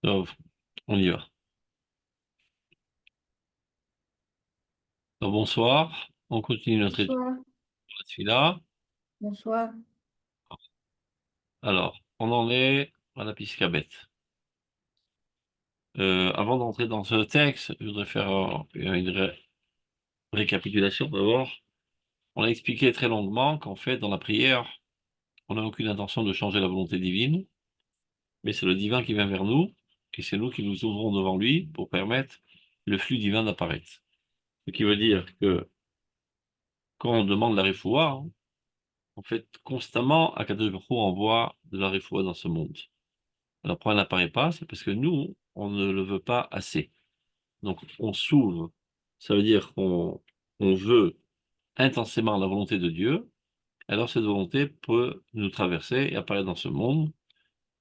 Donc, on y va. Donc, bonsoir, on continue notre étude Bonsoir, de la Tfila. bonsoir. Alors, on en est à la Piscabet. Avant d'entrer dans ce texte, je voudrais faire une récapitulation d'abord. On a expliqué très longuement qu'en fait, dans la prière, on n'a aucune intention de changer la volonté divine, mais c'est le divin qui vient vers nous, et c'est nous qui nous ouvrons devant lui pour permettre le flux divin d'apparaître. Ce qui veut dire que quand on demande la refoua, en fait, constamment, Akadosh Baruch Hu envoie de la refoua dans ce monde. Alors, pourquoi elle n'apparaît pas? C'est parce que nous, on ne le veut pas assez. Donc, on s'ouvre. Ça veut dire qu'on veut intensément la volonté de Dieu. Alors, cette volonté peut nous traverser et apparaître dans ce monde.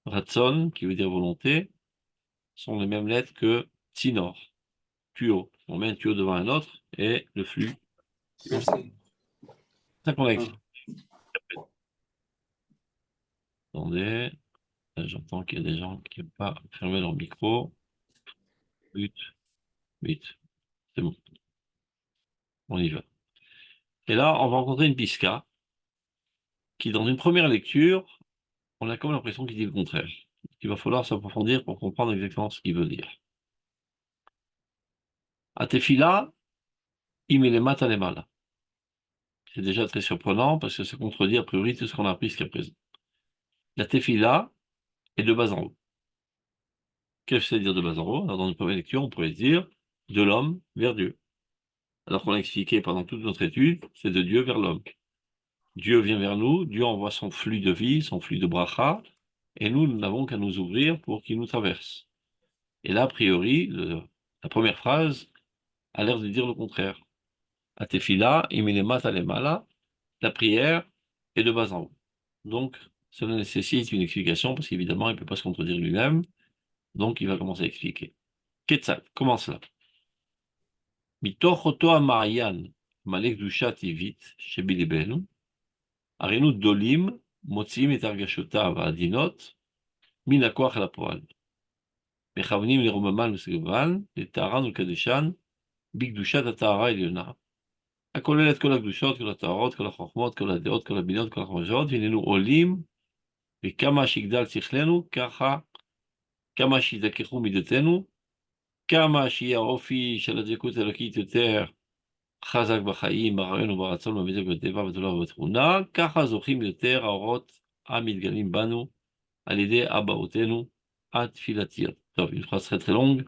Ratson, qui veut dire volonté, sont les mêmes lettres que Tsinor, tuyau. On met un tuyau devant un autre et le flux. C'est ça qu'on a expliqué. Attendez, là, j'entends qu'il y a des gens qui n'ont pas fermé leur micro. But, but, c'est bon, on y va. Et là, on va rencontrer une pisca qui, dans une première lecture, on a comme l'impression qu'il dit le contraire. Il va falloir s'approfondir pour comprendre exactement ce qu'il veut dire. Atefila, imelema talemala. C'est déjà très surprenant parce que ça contredit a priori tout ce qu'on a appris jusqu'à présent. La tefila est de bas en haut. Qu'est-ce que c'est dire de bas en haut? Alors, dans une première lecture, on pourrait dire de l'homme vers Dieu. Alors qu'on a expliqué pendant toute notre étude, c'est de Dieu vers l'homme. Dieu vient vers nous, Dieu envoie son flux de vie, son flux de bracha, et nous n'avons qu'à nous ouvrir pour qu'il nous traverse. Et là, a priori, la première phrase a l'air de dire le contraire. Atefila, iminema talemala, la prière est de bas en haut. Donc, cela nécessite une explication, parce qu'évidemment, il ne peut pas se contredire lui-même, donc il va commencer à expliquer. Quetzal, comment cela? Mitoch oto amarian, malek dushat ivit, shebilibenu, arenu dolim, motziim et argashotav adinot, מן הכוח אל הפועל. מכוונים לרוממן וסגבן, לטהרן ולקדשן, בקדושת הטהרה העליונה, הכוללת כל הקדושות, כל הטהרות, כל החוכמות, כל הדעות, כל הבינות, כל החמשות, והננו עולים, וכמה שיגדל שכלנו, כמה שיזככו מידותינו, כמה שיהיה האופי של הדבקות האלוקית יותר חזק בחיים, ברעיון וברצון, בבדק בטבע, בתולה ובתכונה, ככה זוכים יותר האורות המתגלים בנו, על ידי אבהותינו, התפילתיות. Donc, une phrase très très longue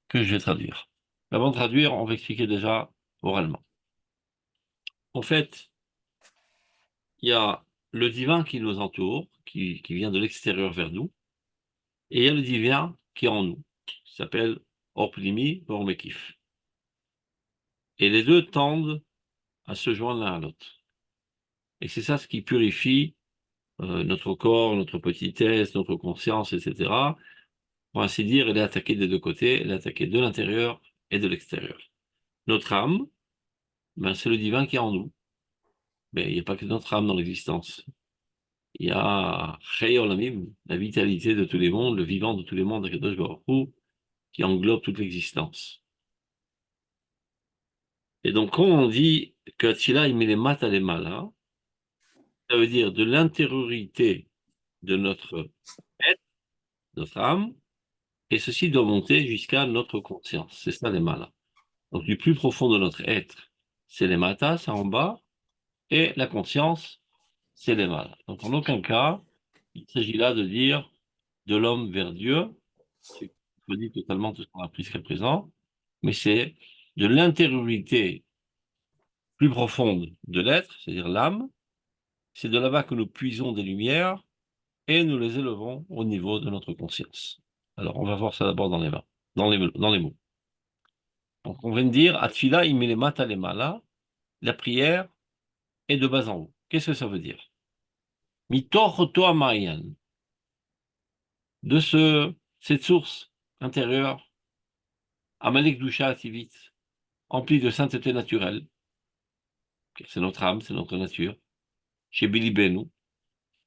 que je vais traduire. Avant de traduire, on va expliquer déjà oralement. En fait, il y a le divin qui nous entoure, qui vient de l'extérieur vers nous, et il y a le divin qui est en nous, qui s'appelle Orplimi, Ormekif. Et les deux tendent à se joindre l'un à l'autre. Et c'est ça ce qui purifie notre corps, notre petitesse, notre conscience, etc. Pour ainsi dire, elle est attaquée des deux côtés, elle est attaquée de l'intérieur et de l'extérieur. Notre âme, ben, c'est le divin qui est en nous. Mais il n'y a pas que notre âme dans l'existence. Il y a Chei Olamim, la vitalité de tous les mondes, le vivant de tous les mondes, Akadosh Baruch Hu, qui englobe toute l'existence. Et donc, quand on dit que Atzila, il met les maths à les malas, ça veut dire de l'intériorité de notre être, notre âme, et ceci doit monter jusqu'à notre conscience. C'est ça les malas. Donc, du plus profond de notre être, c'est les matas, c'est en bas, et la conscience, c'est les malas. Donc, en aucun cas, il s'agit là de dire de l'homme vers Dieu, c'est dit totalement tout ce qu'on a appris jusqu'à présent, mais c'est de l'intériorité plus profonde de l'être, c'est-à-dire l'âme, c'est de là-bas que nous puisons des lumières et nous les élevons au niveau de notre conscience. Alors, on va voir ça d'abord dans les mains, dans les mots. Donc, on vient de dire, Atfila imelemata lemala, la prière est de bas en haut. Qu'est-ce que ça veut dire? Mitoch Marian, de cette source intérieure, Amalek Dusha Ativit, emplie de sainteté naturelle, c'est notre âme, c'est notre nature, chez Billy Benu,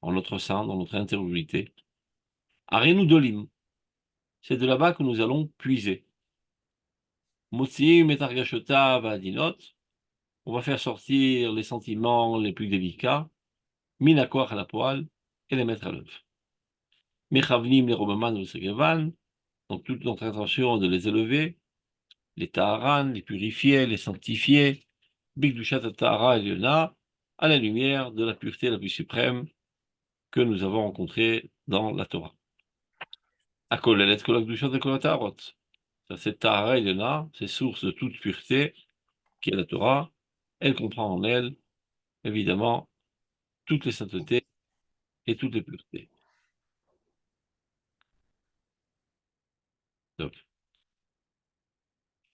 en notre sein, dans notre intériorité. Arenu Dolim, c'est de là-bas que nous allons puiser. Motsiim et Targashota Vadinot, on va faire sortir les sentiments les plus délicats, Minakoach à la poêle, et les mettre à l'œuvre. Mechavnim les Romaman ou Segevan, donc toute notre intention est de les élever, les Taharan, les purifier, les sanctifier, Bigdushat Tahara Eliona, à la lumière de la pureté la plus suprême que nous avons rencontrée dans la Torah. Akolelet Kolakdushat et Kolatarot. Ça, c'est Tahara Eliona, c'est source de toute pureté qui est la Torah. Elle comprend en elle, évidemment, toutes les saintetés et toutes les puretés. Donc,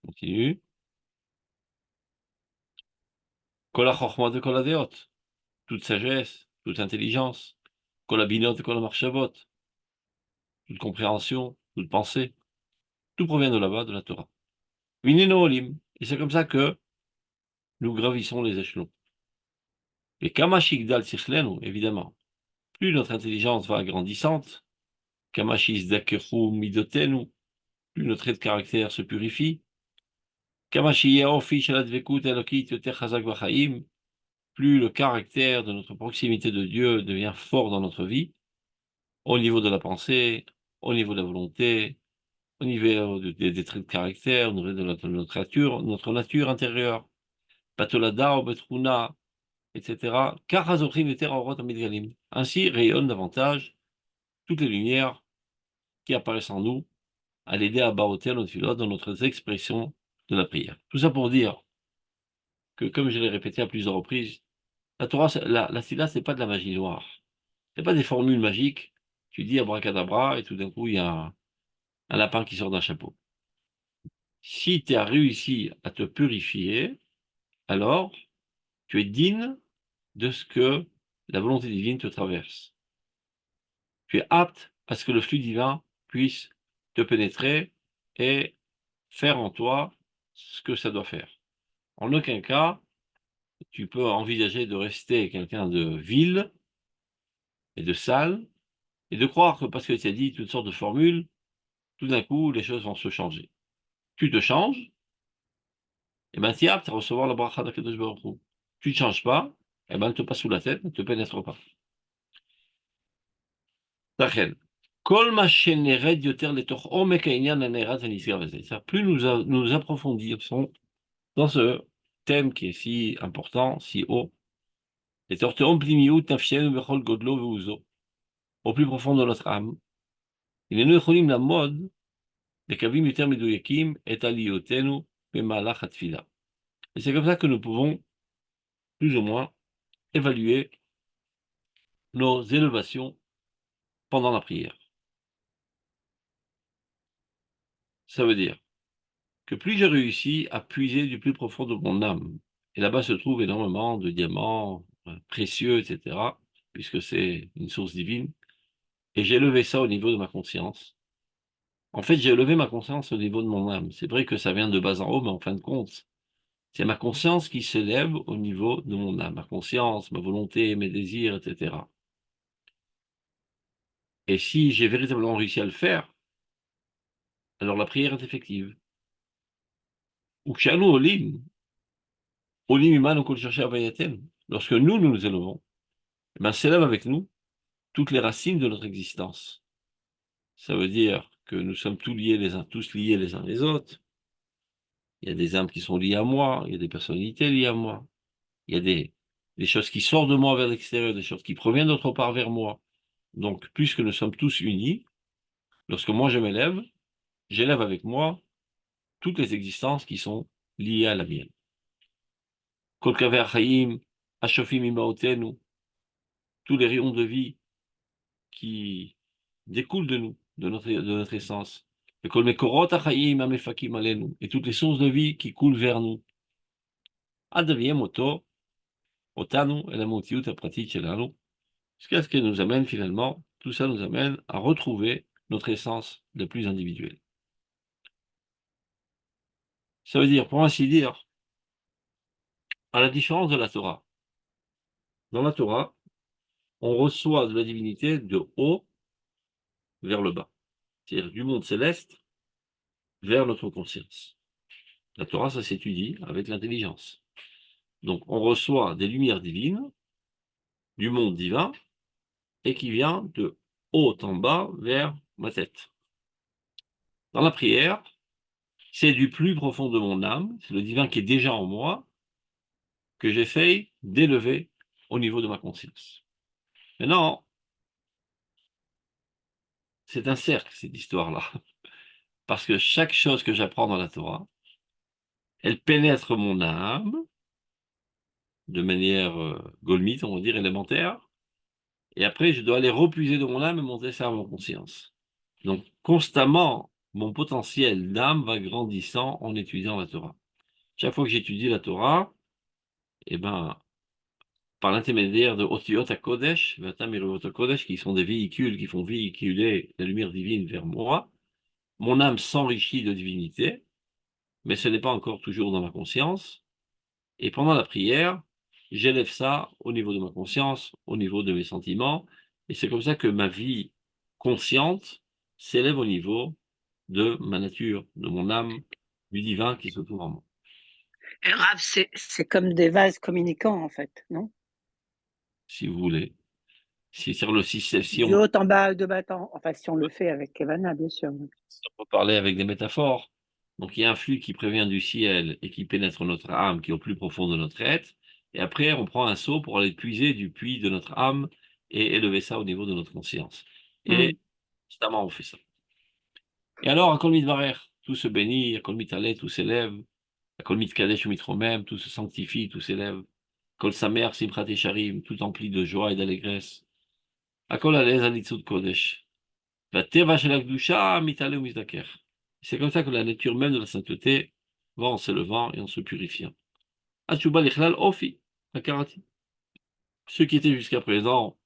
on continue. Kol ha-chokhmah de kol ha-deot, toute sagesse, toute intelligence. Kol ha-binot et kol ha-marchavot, toute compréhension, toute pensée. Tout provient de là-bas, de la Torah. Vineno olim. Et c'est comme ça que nous gravissons les échelons. Et kama shigdal sichlenu, évidemment. Plus notre intelligence va agrandissante, kama shizdakeru midotenu, plus notre trait de caractère se purifie, kama shiyeofi shel hadvekut elokit yoter chazak v'chaim, plus le caractère de notre proximité de Dieu devient fort dans notre vie, au niveau de la pensée, au niveau de la volonté, au niveau des traits de caractère, au niveau de notre nature intérieure, patolada ou betruna, etc. Car Hazochim et Terrorot Amidgalim. Ainsi rayonnent davantage toutes les lumières qui apparaissent en nous, à l'aider à baroter notre philosophe dans notre expression de la prière. Tout ça pour dire que, comme je l'ai répété à plusieurs reprises, la Torah, la Sila, c'est pas de la magie noire. C'est pas des formules magiques. Tu dis abracadabra et tout d'un coup, il y a un lapin qui sort d'un chapeau. Si tu as réussi à te purifier, alors tu es digne de ce que la volonté divine te traverse. Tu es apte à ce que le flux divin puisse te pénétrer et faire en toi ce que ça doit faire. En aucun cas, tu peux envisager de rester quelqu'un de vil et de sale et de croire que parce que tu as dit toutes sortes de formules, tout d'un coup, les choses vont se changer. Tu te changes, et ben tu es apte à recevoir la bracha d'Akadosh Baruch Hu. Tu ne changes pas, et ben elle te passe sous la tête, ne te pénètre pas. Rachel. Kol ma shenered yoter letoch omek ha'inyan hane'erat v'nisgav hazeh. C'est-à-dire, plus nous approfondissons dans ce thème qui est si important, si haut, et torteon plimiut nafshenu bechol godlo veuzo, au plus profond de notre âme, il est nous cholim la mode des kavim yoter meduyakim et aliyotenu bemalach hatfila. Et c'est comme ça que nous pouvons, plus ou moins, évaluer nos élévations pendant la prière. Ça veut dire que plus j'ai réussi à puiser du plus profond de mon âme, et là-bas se trouve énormément de diamants précieux, etc., puisque c'est une source divine, et j'ai levé ça au niveau de ma conscience. En fait, j'ai levé ma conscience au niveau de mon âme. C'est vrai que ça vient de bas en haut, mais en fin de compte, c'est ma conscience qui s'élève au niveau de mon âme. Ma conscience, ma volonté, mes désirs, etc. Et si j'ai véritablement réussi à le faire, alors la prière est effective. Ou kshanou olim, olim iman kol chercher avayatem. Lorsque nous nous élevons, eh ben, s'élèvent avec nous toutes les racines de notre existence. Ça veut dire que nous sommes tous liés les uns les autres. Il y a des âmes qui sont liées à moi, il y a des personnalités liées à moi, il y a des choses qui sortent de moi vers l'extérieur, des choses qui proviennent d'autre part vers moi. Donc, puisque nous sommes tous unis, lorsque moi je m'élève, j'élève avec moi toutes les existences qui sont liées à la mienne. Kol kaver chaim, ashofim imaotenu, tous les rayons de vie qui découlent de nous, de notre essence. Et kol mekorot hachaim amefakim alenu, et toutes les sources de vie qui coulent vers nous. Adaviem oto, otanu, et la motiut pratique shelanu, jusqu'à ce que nous amène finalement, tout ça nous amène à retrouver notre essence la plus individuelle. Ça veut dire, pour ainsi dire, à la différence de la Torah. Dans la Torah, on reçoit de la divinité de haut vers le bas. c'est-à-dire du monde céleste vers notre conscience. La Torah, ça s'étudie avec l'intelligence. Donc, on reçoit des lumières divines du monde divin et qui vient de haut en bas vers ma tête. Dans la prière, c'est du plus profond de mon âme, c'est le divin qui est déjà en moi, que j'essaye d'élever au niveau de ma conscience. Maintenant, c'est un cercle, cette histoire-là. Parce que chaque chose que j'apprends dans la Torah, elle pénètre mon âme de manière golmite, on va dire, élémentaire, et après, je dois aller repuiser de mon âme et monter ça à mon conscience. Donc, constamment, mon potentiel d'âme va grandissant en étudiant la Torah. Chaque fois que j'étudie la Torah, eh ben, par l'intermédiaire de Otiyot HaKodesh, Vatam Meruvot HaKodesh, qui sont des véhicules qui font véhiculer la lumière divine vers moi, mon âme s'enrichit de divinité, mais ce n'est pas encore toujours dans ma conscience. Et pendant la prière, j'élève ça au niveau de ma conscience, au niveau de mes sentiments, et c'est comme ça que ma vie consciente s'élève au niveau de ma nature, de mon âme, du divin qui se trouve en moi, Et Rav, c'est comme des vases communicants, en fait, non? si vous voulez. Si sur le système, Du haut en bas, de bas en enfin, si on le fait avec Kevana, bien sûr. si on peut parler avec des métaphores, donc il y a un flux qui prévient du ciel et qui pénètre notre âme, qui est au plus profond de notre être, et après on prend un seau pour aller puiser du puits de notre âme et élever ça au niveau de notre conscience. Mmh. Et constamment on fait ça. Et alors, à Kol Midvarer, tout se bénit, à Kol Mitaleh, tout s'élève, à Kol Mitkadesh Mitromem, tout se sanctifie, tout s'élève, Kol Samer, Simchat Esharim, tout empli de joie et d'allégresse, à Kol Alez, Alitzut Kodesh, la Teva Shel Akdusha, Mitaleh Mizdaker. C'est comme ça que la nature même de la sainteté va en s'élevant et en se purifiant. Achuba Lichlal Ofi, la Karati. Ce qui était jusqu'à présent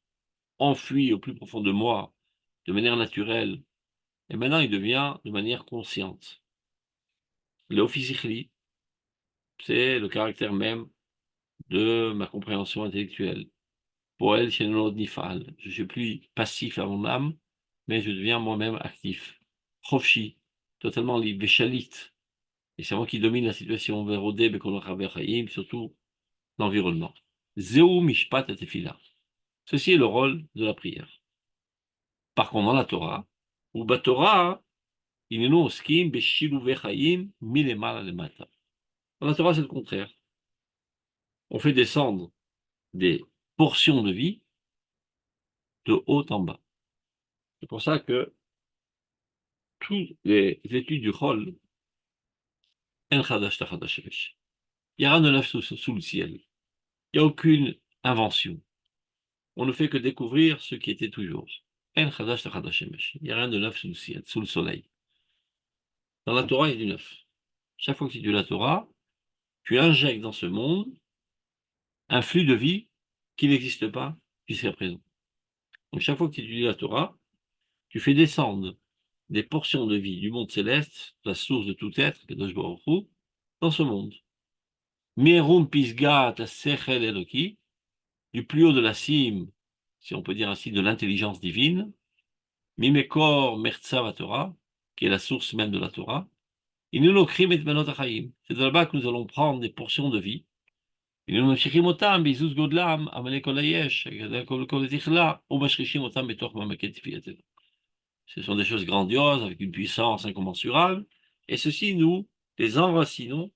enfoui au plus profond de moi, de manière naturelle, et maintenant il devient de manière consciente. Le Ofi Sichli, c'est le caractère même de ma compréhension intellectuelle. Poel Shenod Nifal. Je ne suis plus passif à mon âme, mais je deviens moi-même actif. Chofshi, totalement libre. Veshalit. Et c'est moi qui domine la situation. Verodé, Bekolach Havechaim, surtout l'environnement. Zeu Mishpat et Tefila. Ceci est le rôle de la prière. Par contre, dans la Torah, ou Torah, Inenu Oskim Beshiluve Chaim Milemala Lemata. Dans la Torah, c'est le contraire. On fait descendre des portions de vie de haut en bas. C'est pour ça que toutes les études du Chol, En Chadash Tachadash Shemesh. Il n'y a rien de neuf sous le ciel. Il n'y a aucune invention. On ne fait que découvrir ce qui était toujours. En Chadash Tachadash Shemesh. Il n'y a rien de neuf sous le ciel, sous le soleil. Dans la Torah, il y a du neuf. Chaque fois que tu étudies la Torah, tu injectes dans ce monde un flux de vie qui n'existe pas jusqu'à présent. Donc chaque fois que tu étudies la Torah, tu fais descendre des portions de vie du monde céleste, la source de tout être, Kadosh Baruch Hu, dans ce monde. Merum Pisgat Sechel Eloki, du plus haut de la cime, si on peut dire ainsi, de l'intelligence divine, Mimekor Mertzav Torah, qui est la source même de la Torah, Inulokrim et Benot Achaim. C'est de là-bas que nous allons prendre des portions de vie. Inulomshechim otam, Bizus Godlam, Amalek Olayesh, Kol Tichla, ou Mashrishim otam Betor Mamaket Fiatel. Ce sont des choses grandioses, avec une puissance incommensurable, et ceci, nous les enracinons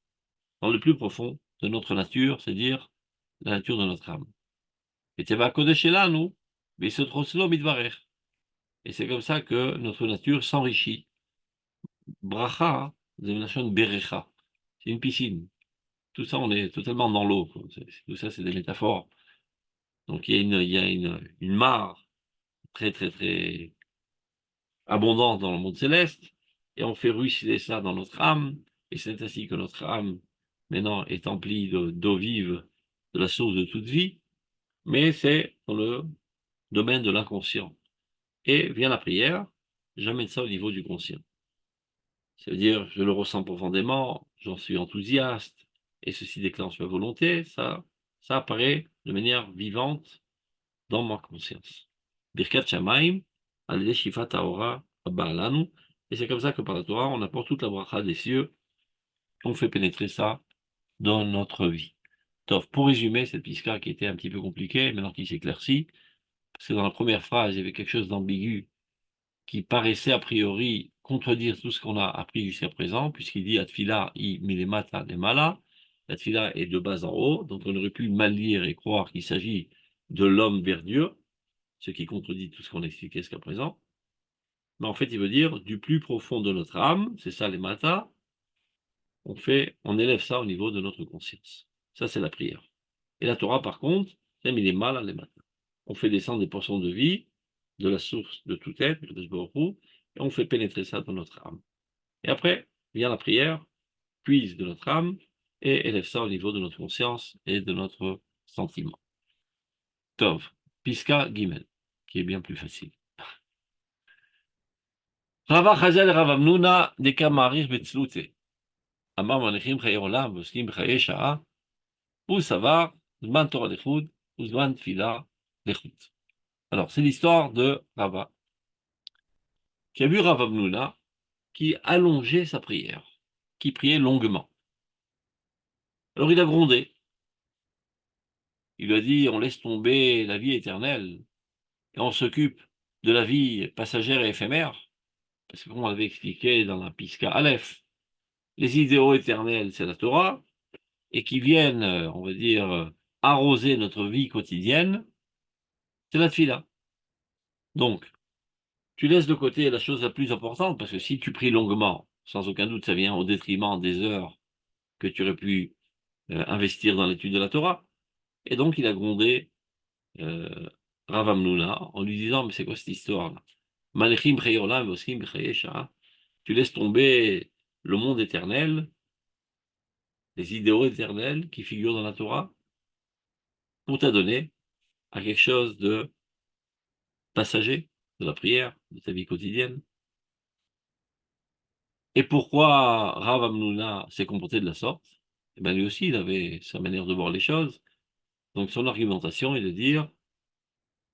dans le plus profond de notre nature, c'est-à-dire la nature de notre âme. Et Teva Kodesh est là, nous, mais ce troslo midvarer. Et c'est comme ça que notre nature s'enrichit. Bracha, c'est berecha. C'est une piscine. Tout ça, on est totalement dans l'eau. Tout ça, c'est des métaphores. Donc, il y a une mare très, très, très abondante dans le monde céleste, et on fait ruisseler ça dans notre âme, et c'est ainsi que notre âme, maintenant, est emplie d'eau vive, de la source de toute vie, mais c'est dans le domaine de l'inconscient. Et vient la prière, j'amène ça au niveau du conscient. C'est-à-dire, je le ressens profondément, j'en suis enthousiaste, et ceci déclenche ma volonté, ça apparaît de manière vivante dans ma conscience. Birkat Shamaim, al Shifat Haora, Abba Alanu. Et c'est comme ça que par la Torah, on apporte toute la bracha des cieux, on fait pénétrer ça dans notre vie. Donc, pour résumer, cette piska qui était un petit peu compliquée, maintenant qui s'éclaircit, parce que dans la première phrase, il y avait quelque chose d'ambigu qui paraissait a priori contredire tout ce qu'on a appris jusqu'à présent, puisqu'il dit Atfila i milemata lemala, la tfila est de bas en haut, donc on aurait pu mal lire et croire qu'il s'agit de l'homme vers Dieu, ce qui contredit tout ce qu'on a expliqué jusqu'à présent. Mais en fait, il veut dire du plus profond de notre âme, c'est ça les matas, on élève ça au niveau de notre conscience. Ça, c'est la prière. Et la Torah, par contre, il est mal à les matins. On fait descendre des portions de vie de la source de tout être, et on fait pénétrer ça dans notre âme. Et après, vient la prière, puise de notre âme, et élève ça au niveau de notre conscience et de notre sentiment. Tov, Piska Gimel, qui est bien plus facile. Rava Chazal Rav Amnuna Deka Marich Betzlute. אמר מניחים חיי עולם ועוסקים בחיי שעה, הוא סבר זמן תורה לחוד וזמן תפילה לחוד. Alors, c'est l'histoire de Rava, qui a vu Rav Amnuna, qui allongeait sa prière, qui priait longuement. Alors il a grondé. Il lui a dit, on laisse tomber la vie éternelle et on s'occupe de la vie passagère et éphémère, parce que comme on l'avait expliqué dans la Piska Aleph, les idéaux éternels, c'est la Torah, et qui viennent, on va dire, arroser notre vie quotidienne, c'est la Tfila. Donc, tu laisses de côté la chose la plus importante, parce que si tu pries longuement, sans aucun doute, ça vient au détriment des heures que tu aurais pu investir dans l'étude de la Torah. Et donc, il a grondé Rav Amnuna en lui disant, mais c'est quoi cette histoire-là? Malechim Cheyolam Voskim Chayesha. Tu laisses tomber le monde éternel, les idéaux éternels qui figurent dans la Torah, pour t'adonner à quelque chose de passager, de la prière, de ta vie quotidienne. Et pourquoi Rav Amnuna s'est comporté de la sorte? Eh bien, lui aussi, il avait sa manière de voir les choses. Donc, son argumentation est de dire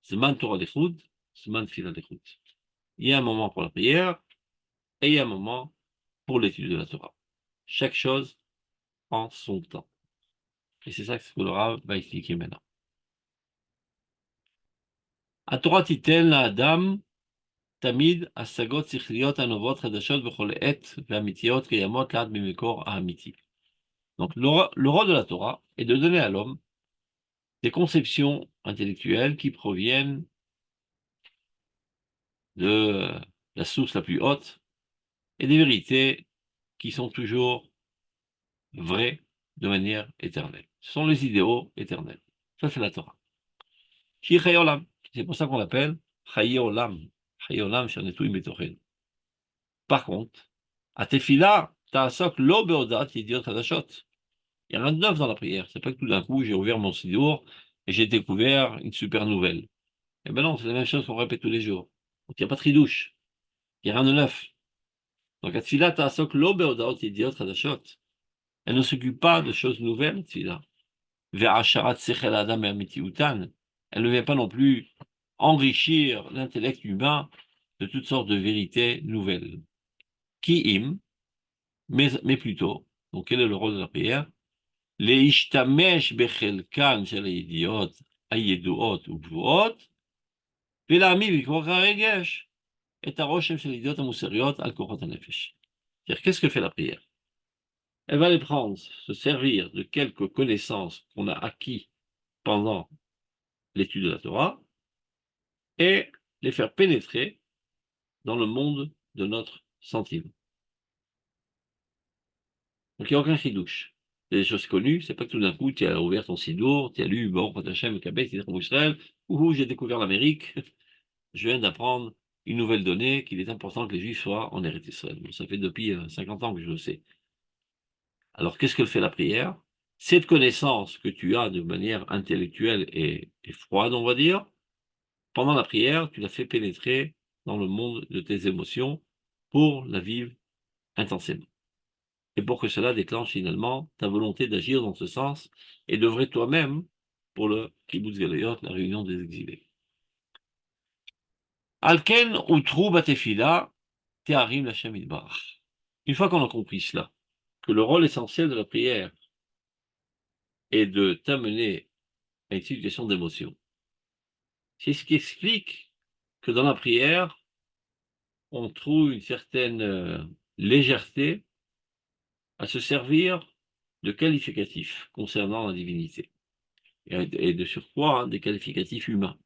Zman Torah Lechut, Zman Tfilah Lechut. Il y a un moment pour la prière et il y a un moment pour l'étude de la Torah. Chaque chose en son temps. Et c'est ça que le Rav va expliquer maintenant. התורה תיתן לאדם תמיד השגות שכליות הנובעות חדשות בכל עת ואמיתיות קיימות לעד במקור האמיתי. Donc, le rôle de la Torah est de donner à l'homme des conceptions intellectuelles qui proviennent de la source la plus haute et des vérités qui sont toujours vraies de manière éternelle. Ce sont les idéaux éternels. Ça, c'est la Torah. C'est pour ça qu'on l'appelle Chaye Olam. Chaye Olam, Shanetouim Betochen. Par contre, à Tefila, Ta'asok Lo Beodat Idiot Hadashot. Il y a rien de neuf dans la prière. C'est pas que tout d'un coup, j'ai ouvert mon sidour et j'ai découvert une super nouvelle. Eh ben non, c'est la même chose qu'on répète tous les jours. Donc, il n'y a pas de tridouche. Il n'y a rien de neuf. Donc, à Tefila, Ta'asok Lo Beodat Idiot Hadashot. Elle ne s'occupe pas de choses nouvelles, Tefila. Ve'asharat Sechel Adam Amitiutan. Elle ne vient pas non plus enrichir l'intellect humain de toutes sortes de vérités nouvelles. Ki'im, mais plutôt, donc quel est le rôle de la prière? להשתמש בחלקן של הידיעות הידועות וגבוהות, ולהעמיד בכוח הרגש את הרושם של הידיעות המוסריות על כוחות הנפש. C'est-à-dire, qu'est-ce que fait la prière? Elle va les prendre, se servir de quelques connaissances qu'on a acquis pendant l'étude de la Torah, et les faire pénétrer dans le monde de notre sentiment. Donc il n'y a aucun chidouche. C'est des choses connues, c'est pas que tout d'un coup tu as ouvert ton sidour, tu as lu Bon, Patachem, Kabet, Israël, ou j'ai découvert l'Amérique, je viens d'apprendre une nouvelle donnée qu'il est important que les Juifs soient en Eretz Israël. Bon, ça fait depuis 50 ans que je le sais. Alors qu'est-ce que fait la prière? Cette connaissance que tu as de manière intellectuelle et froide, on va dire, pendant la prière, tu la fais pénétrer dans le monde de tes émotions pour la vivre intensément. Et pour que cela déclenche finalement ta volonté d'agir dans ce sens et d'œuvrer toi-même pour le Kibbutz Galayot, la réunion des exilés. Alken ou trou batefila, Teharim Lashem Yitbarach. Une fois qu'on a compris cela, que le rôle essentiel de la prière est de t'amener à une situation d'émotion, c'est ce qui explique que dans la prière, on trouve une certaine légèreté à se servir de qualificatifs concernant la divinité, et de surcroît des qualificatifs humains.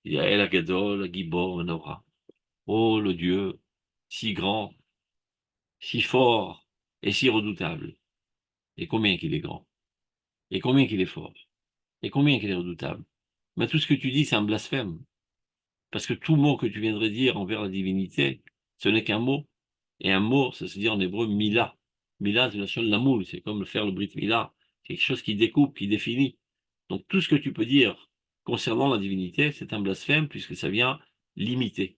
Il y a El Agadol, Gibor, Nora. Oh, le Dieu, si grand, si fort et si redoutable. Et combien qu'il est grand, et combien qu'il est fort, et combien qu'il est redoutable. Mais tout ce que tu dis, c'est un blasphème. Parce que tout mot que tu viendrais dire envers la divinité, ce n'est qu'un mot. Et un mot, ça se dit en hébreu mila. Mila, c'est la chose l'amour, c'est comme faire le brit mila. C'est quelque chose qui découpe, qui définit. Donc tout ce que tu peux dire concernant la divinité, c'est un blasphème puisque ça vient limiter.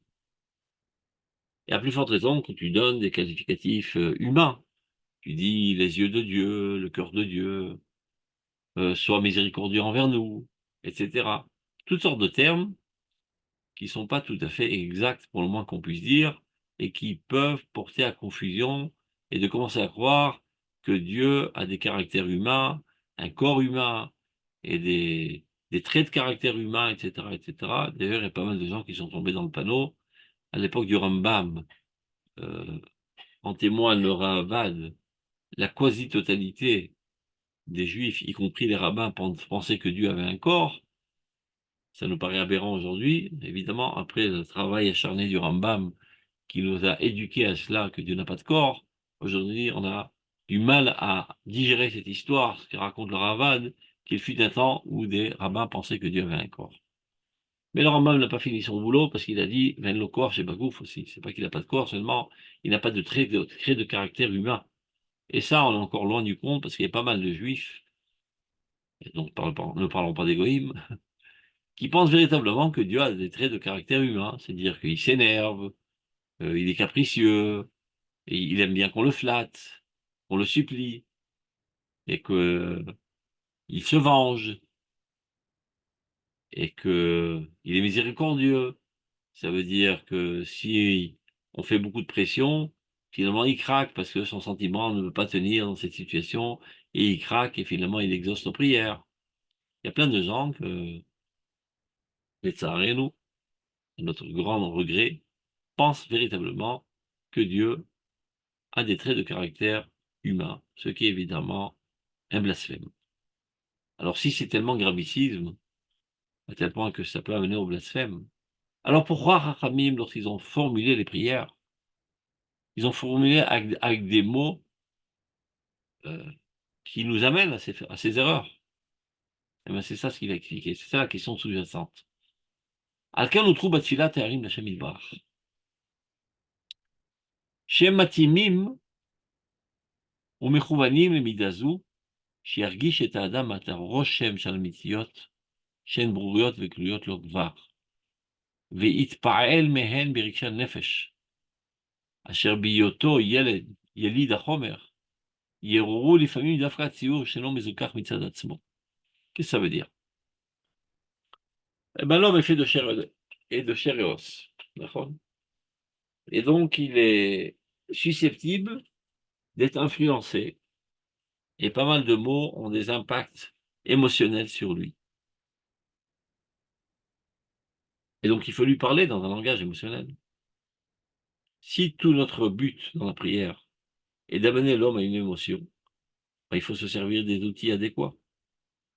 Et à plus forte raison que tu donnes des qualificatifs humains. Tu dis les yeux de Dieu, le cœur de Dieu, sois miséricordieux envers nous, etc. Toutes sortes de termes qui sont pas tout à fait exacts pour le moins qu'on puisse dire, et qui peuvent porter à confusion et de commencer à croire que Dieu a des caractères humains, un corps humain et des traits de caractère humain, etc., etc. D'ailleurs, il y a pas mal de gens qui sont tombés dans le panneau. À l'époque du Rambam, euh, en témoigne le Ravad, la quasi-totalité des Juifs, y compris les rabbins, pensaient que Dieu avait un corps. Ça nous paraît aberrant aujourd'hui, évidemment, après le travail acharné du Rambam qui nous a éduqués à cela, que Dieu n'a pas de corps. Aujourd'hui, on a du mal à digérer cette histoire, ce que raconte le Ravad, qu'il fut un temps où des rabbins pensaient que Dieu avait un corps. Mais le Rambam n'a pas fini son boulot parce qu'il a dit, ben, le corps, c'est Bagouf aussi. C'est pas qu'il n'a pas de corps, seulement il n'a pas de trait de caractère humain. Et ça, on est encore loin du compte parce qu'il y a pas mal de juifs, et donc ne parlons pas d'égoïme, qui pensent véritablement que Dieu a des traits de caractère humain, c'est-à-dire qu'il s'énerve, il est capricieux, et il aime bien qu'on le flatte, qu'on le supplie, et que il se venge, et que il est miséricordieux. Ça veut dire que si on fait beaucoup de pression, finalement il craque parce que son sentiment ne veut pas tenir dans cette situation, et il craque et finalement il exauce nos prières. Il y a plein de gens que, nous, notre grand regret, pensent véritablement que Dieu a des traits de caractère humain, ce qui est évidemment un blasphème. Alors si c'est tellement gravissime, à tel point que ça peut amener au blasphème, alors pourquoi Rachamim, lorsqu'ils ont formulé les prières, ils ont formulé avec des mots euh, qui nous amènent à ces erreurs? Eh bien, c'est ça ce qu'il a expliqué, c'est ça la question sous-jacente. Alkan nous trouve Batfilat Teharim Lashem Yitbarach. Shem matimim ומכוונים למידה זו, שירגיש את האדם את הרושם של אמיתיות, שהן ברורות וגלויות לו כבר, ויתפעל מהן ברגשי הנפש, אשר בהיותו ילד, יליד החומר, יעוררו לפעמים דווקא הציור שלא מזוכח מצד עצמו. Qu'est-ce que ça veut dire? Eh ben, l'homme est fait de chair et os. D'accord. Et donc, il est susceptible d'être influencé, et pas mal de mots ont des impacts émotionnels sur lui. Et donc, il faut lui parler dans un langage émotionnel. Si tout notre but dans la prière est d'amener l'homme à une émotion, ben, il faut se servir des outils adéquats.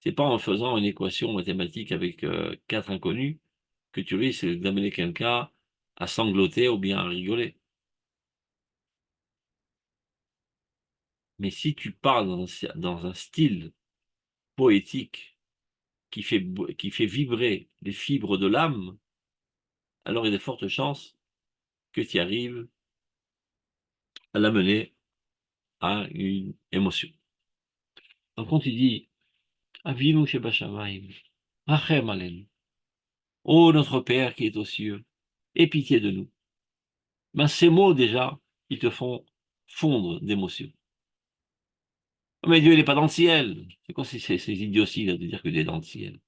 C'est pas en faisant une équation mathématique avec 4 inconnus que tu risques d'amener quelqu'un à sangloter ou bien à rigoler. Mais si tu parles dans un style poétique qui fait vibrer les fibres de l'âme, alors il y a de fortes chances que tu arrives à l'amener à une émotion. Donc quand tu dis Avinu Shebashamayim, Rachem Alenu, ô notre Père qui est aux cieux, aie pitié de nous. Ben, ces mots déjà, ils te font fondre d'émotion. Oh, mais Dieu, il n'est pas dans le ciel. C'est quoi ces idioties là, de dire que Dieu est dans le ciel?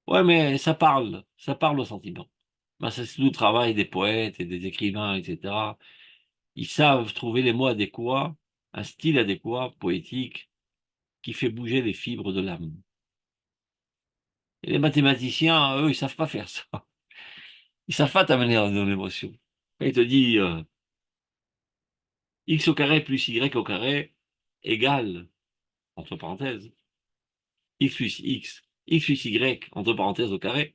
Ouais, mais ça parle au sentiment. Ben, c'est tout le travail des poètes et des écrivains, etc. Ils savent trouver les mots adéquats, un style adéquat, poétique, qui fait bouger les fibres de l'âme. Et les mathématiciens, eux, ils savent pas faire ça. Ils savent pas t'amener dans l'émotion. Quand il te dit x au carré plus y au carré égale, entre parenthèses, x plus y, entre parenthèses au carré,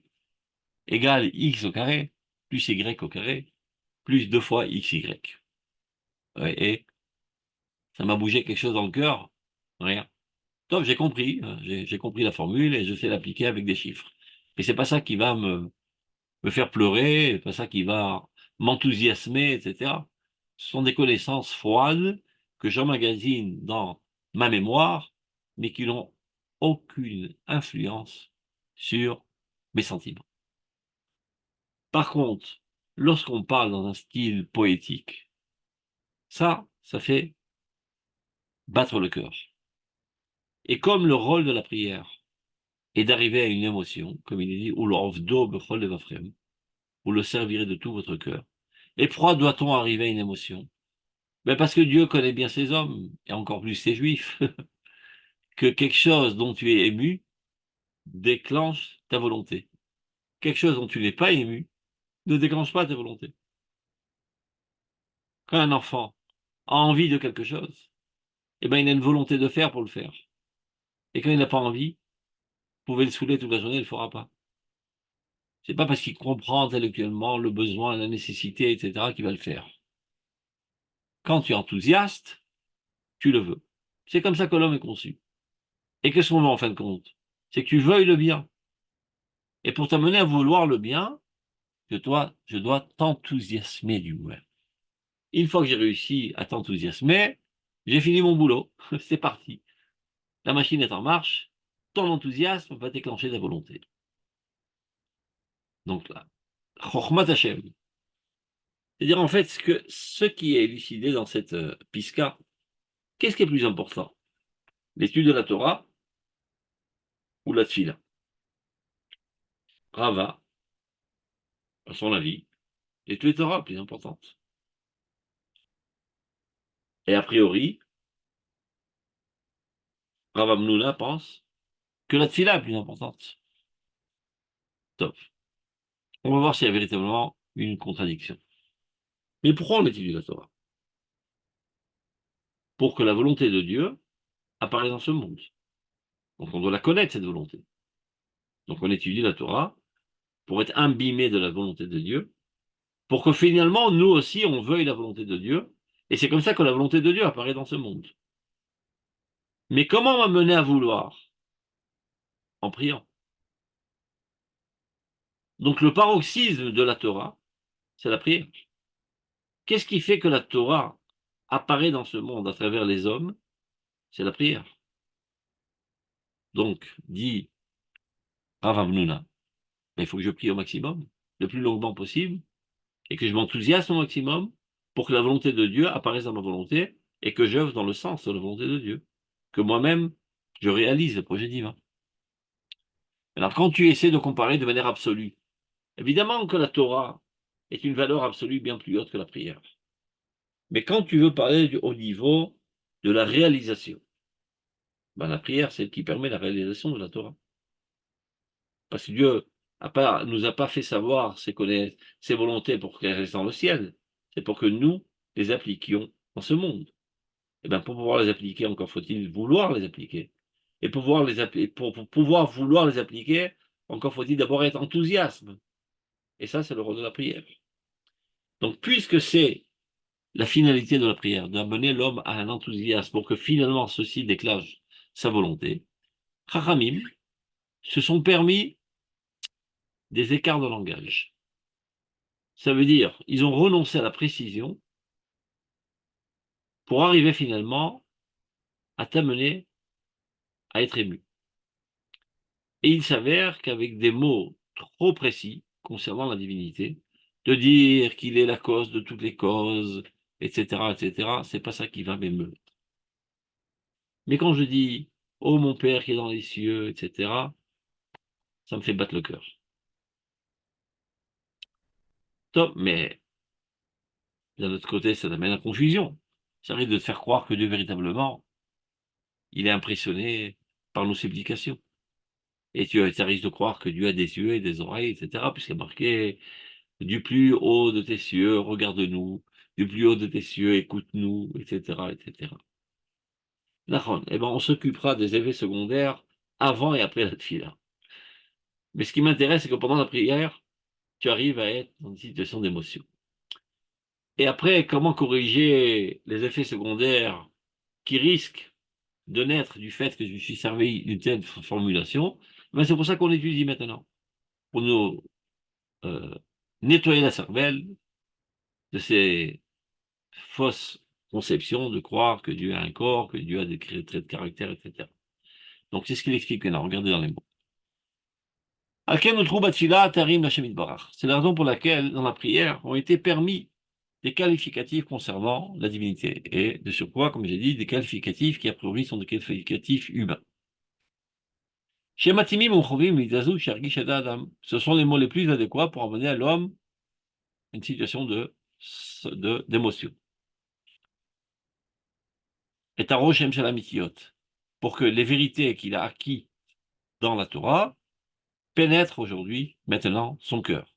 égale x au carré, plus y au carré, plus 2 fois xy. Ouais, et ça m'a bougé quelque chose dans le cœur. Rien. Top, j'ai compris. J'ai compris la formule et je sais l'appliquer avec des chiffres. Et c'est pas ça qui va me faire pleurer, c'est pas ça qui va m'enthousiasmer, etc. Ce sont des connaissances froides que j'emmagasine dans ma mémoire, mais qui n'ont aucune influence sur mes sentiments. Par contre, lorsqu'on parle dans un style poétique, ça fait battre le cœur. Et comme le rôle de la prière est d'arriver à une émotion, comme il est dit, ou l'ovdo bechol levavchem, vous le servirez de tout votre cœur. Et pourquoi doit-on arriver à une émotion? Ben parce que Dieu connaît bien ses hommes, et encore plus ses juifs, que quelque chose dont tu es ému déclenche ta volonté. Quelque chose dont tu n'es pas ému ne déclenche pas ta volonté. Quand un enfant a envie de quelque chose, eh ben il a une volonté de faire pour le faire. Et quand il n'a pas envie, vous pouvez le saouler toute la journée, il ne le fera pas. C'est pas parce qu'il comprend intellectuellement le besoin, la nécessité, etc., qu'il va le faire. Quand tu es enthousiaste, tu le veux. C'est comme ça que l'homme est conçu. Et qu'est-ce qu'on veut en fin de compte? C'est que tu veuilles le bien. Et pour t'amener à vouloir le bien, je dois t'enthousiasmer du moins. Une fois que j'ai réussi à t'enthousiasmer, j'ai fini mon boulot. C'est parti. La machine est en marche. Ton enthousiasme va déclencher ta volonté. Donc là, Chochmat Hashem. C'est-à-dire en fait ce qui est élucidé dans cette piska, qu'est-ce qui est plus important? L'étude de la Torah ou la Tfila? Rava, à son avis, l'étude de la Torah est plus importante. Et a priori, Rav Hamnouna pense que la Tfila est plus importante. Top. On va voir s'il y a véritablement une contradiction. Mais pourquoi on étudie la Torah? Pour que la volonté de Dieu apparaisse dans ce monde. Donc on doit la connaître, cette volonté. Donc on étudie la Torah pour être imbibé de la volonté de Dieu, pour que finalement, nous aussi, on veuille la volonté de Dieu. Et c'est comme ça que la volonté de Dieu apparaît dans ce monde. Mais comment m'amener à vouloir? En priant. Donc le paroxysme de la Torah, c'est la prière. Qu'est-ce qui fait que la Torah apparaît dans ce monde à travers les hommes? C'est la prière. Donc, dit Rav Hamnouna, il faut que je prie au maximum, le plus longuement possible, et que je m'enthousiasme au maximum pour que la volonté de Dieu apparaisse dans ma volonté et que j'œuvre dans le sens de la volonté de Dieu. Que moi-même, je réalise le projet divin. Alors, quand tu essaies de comparer de manière absolue, évidemment que la Torah est une valeur absolue bien plus haute que la prière. Mais quand tu veux parler au niveau de la réalisation, ben, la prière, c'est ce qui permet la réalisation de la Torah. Parce que Dieu nous a pas fait savoir ses volontés pour qu'elles restent dans le ciel. C'est pour que nous les appliquions dans ce monde. Et bien, pour pouvoir les appliquer, encore faut-il vouloir les appliquer. Et pour pouvoir vouloir les appliquer, encore faut-il d'abord être enthousiasme. Et ça, c'est le rôle de la prière. Donc, puisque c'est la finalité de la prière, d'amener l'homme à un enthousiasme pour que finalement ceci déclenche sa volonté, Chachamim se sont permis des écarts de langage. Ça veut dire, ils ont renoncé à la précision pour arriver finalement à t'amener à être ému. Et il s'avère qu'avec des mots trop précis concernant la divinité, de dire qu'il est la cause de toutes les causes, etc., c'est pas ça qui va m'émeurer. Mais quand je dis, oh mon Père qui est dans les cieux, etc., ça me fait battre le cœur. Top, mais d'un autre côté, ça t'amène à confusion. Ça risque de te faire croire que Dieu, véritablement, il est impressionné par nos supplications. Et ça risque de croire que Dieu a des yeux et des oreilles, etc., puisqu'il y a marqué du plus haut de tes cieux, regarde-nous, du plus haut de tes cieux, écoute-nous, etc., etc. D'accord. Eh ben, on s'occupera des effets secondaires avant et après la tefila. Mais ce qui m'intéresse, c'est que pendant la prière, tu arrives à être dans une situation d'émotion. Et après, comment corriger les effets secondaires qui risquent de naître du fait que je me suis servi d'une telle formulation? Ben, c'est pour ça qu'on étudie maintenant, pour nous euh, nettoyer la cervelle de ces fausses conceptions de croire que Dieu a un corps, que Dieu a des traits de caractère, etc. Donc c'est ce qu'il explique maintenant, regardez dans les mots. C'est la raison pour laquelle, dans la prière, ont été permis des qualificatifs concernant la divinité. Et de surcroît, comme j'ai dit, des qualificatifs qui, a priori, sont des qualificatifs humains. Ce sont les mots les plus adéquats pour amener à l'homme une situation d'émotion. Et à Roshem Shalamitiot, pour que les vérités qu'il a acquis dans la Torah pénètrent aujourd'hui, maintenant, son cœur.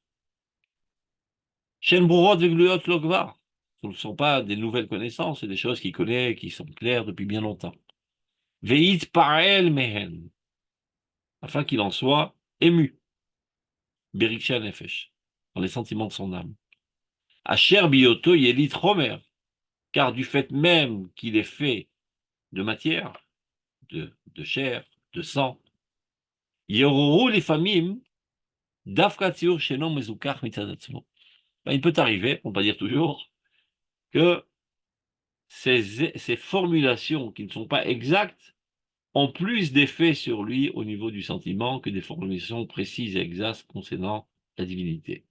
Shen Burot Vegluyot Logvar. Ce ne sont pas des nouvelles connaissances, c'est des choses qu'il connaît, qui sont claires depuis bien longtemps. Veit Parel Mehen, afin qu'il en soit ému. Beriksha Nefesh, dans les sentiments de son âme. Asher Bioto Yelit Romer, car du fait même qu'il est fait de matière, de chair, de sang, Yororo les famim, Dafkatsur Shenom Mezukach Mitzadatzmo. Il peut arriver, on ne va pas dire toujours, que ces formulations qui ne sont pas exactes ont plus d'effet sur lui au niveau du sentiment que des formulations précises et exactes concernant la divinité.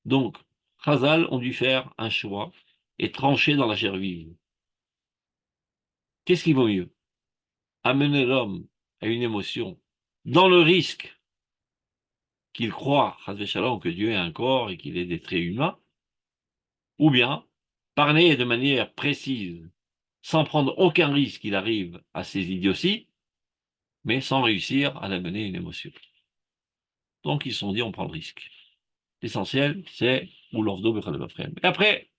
Donc, Chazal ont dû faire un choix et trancher dans la chair vive. Qu'est-ce qui vaut mieux? Amener l'homme à une émotion dans le risque qu'il croit, Chazvé Shalom, que Dieu est un corps et qu'il ait des traits humains, ou bien parler de manière précise, sans prendre aucun risque qu'il arrive à ces idioties, mais sans réussir à l'amener une émotion. Donc ils se sont dit, on prend le risque. L'essentiel, c'est Oulovdo Bechadabafrem. Et après,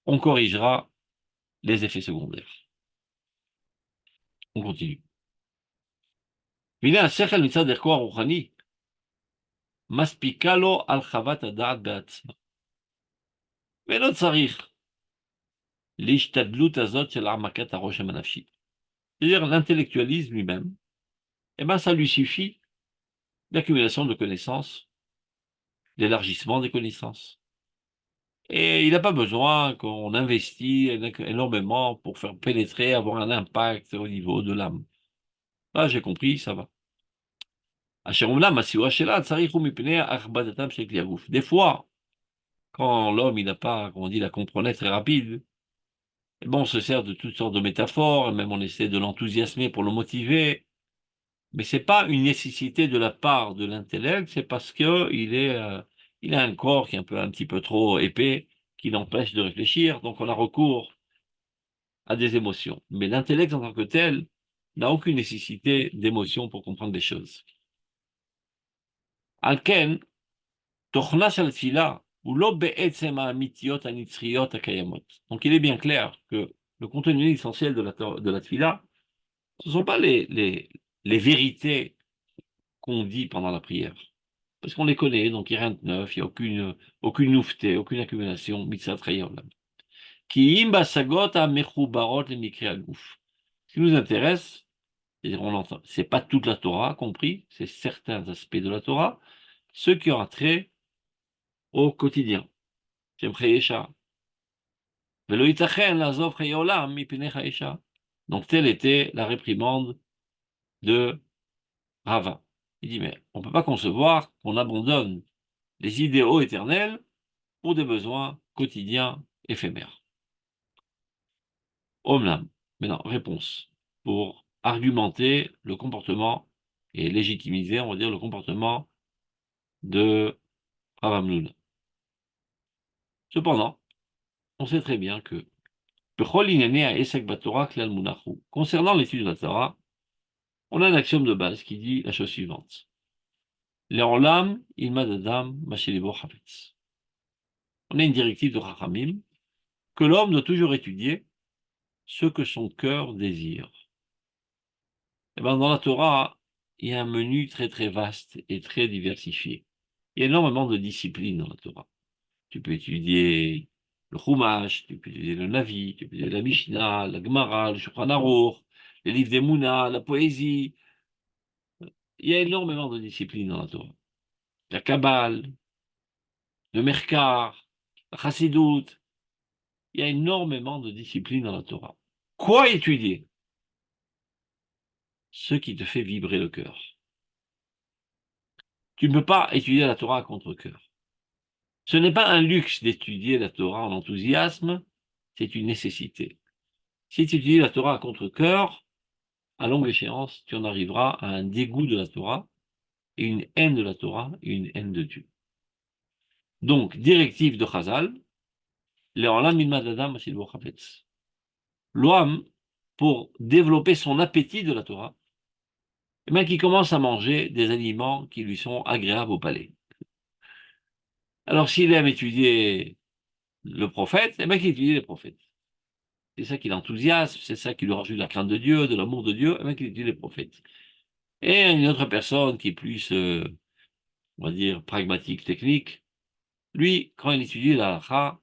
on corrigera les effets secondaires. On continue. Vina Sechel Mitzad Erkoa Rouhani, Maspikalo al Chavat Adat Beatzma. ולא צריך להשתדלות הזאת של העמקת הראש המנפשי. C'est-à-dire l'intellectualisme lui-même, eh ben, ça lui suffit l'accumulation de connaissances, l'élargissement des connaissances. Et il n'a pas besoin qu'on investisse énormément pour faire pénétrer, avoir un impact au niveau de l'âme. Là, j'ai compris, ça va. Des fois, quand l'homme il n'a pas, comme on dit, la comprenait très rapide, eh ben, on se sert de toutes sortes de métaphores, et même on essaie de l'enthousiasmer pour le motiver, mais c'est pas une nécessité de la part de l'intellect, c'est parce que il a un corps qui est un petit peu trop épais, qui l'empêche de réfléchir, donc on a recours à des émotions. Mais l'intellect en tant que tel n'a aucune nécessité d'émotion pour comprendre les choses. Alken, tochna shel tfila, ou lo be'etzem ha'amitiot hanitzriot hakayamot. Donc il est bien clair que le contenu essentiel de la tfila, ce ne sont pas les vérités qu'on dit pendant la prière. Parce qu'on les connaît, donc il n'y a rien de neuf, il n'y a aucune nouveauté, aucune accumulation, mitzvah trayolam. Ki im basagot ha'mechubarot lemikre haguf. Ce qui nous intéresse, c'est pas toute la Torah compris, c'est certains aspects de la Torah, ceux qui ont trait au quotidien. Donc telle était la réprimande de Rava. Il dit, mais on ne peut pas concevoir qu'on abandonne les idéaux éternels pour des besoins quotidiens éphémères. Omlam. Maintenant, réponse. Pour argumenter le comportement et légitimiser, on va dire, le comportement de Rav Amnoun. Cependant, on sait très bien que concernant l'étude de la Torah, on a un axiome de base qui dit la chose suivante. Le'olam ilmad adam ma shelebo chavetz. On a une directive de Chachamim que l'homme doit toujours étudier ce que son cœur désire. Et ben, dans la Torah, il y a un menu très très vaste et très diversifié. Il y a énormément de disciplines dans la Torah. Tu peux étudier le Chumash, tu peux étudier le Navi, tu peux étudier la Mishnah, la Gemara, le Shulchan Aruch, les livres d'Emouna, la poésie. Il y a énormément de disciplines dans la Torah. La Kabbale, le Merkar, la Chassidut. Il y a énormément de disciplines dans la Torah. Quoi étudier? Ce qui te fait vibrer le cœur. Tu ne peux pas étudier la Torah à contre-cœur. Ce n'est pas un luxe d'étudier la Torah en enthousiasme, c'est une nécessité. Si tu étudies la Torah à contre-cœur, à longue échéance, tu en arriveras à un dégoût de la Torah et une haine de la Torah et une haine de Dieu. Donc, directive de Chazal, l'homme, pour développer son appétit de la Torah, eh bien, qui commence à manger des aliments qui lui sont agréables au palais. Alors, s'il aime étudier le prophète, eh bien, qu'il étudie les prophètes. C'est ça qui l'enthousiasme, c'est ça qui lui rajoute de la crainte de Dieu, de l'amour de Dieu, eh bien, qu'il étudie les prophètes. Et une autre personne qui est plus, on va dire, pragmatique, technique, lui, quand il étudie la halakha,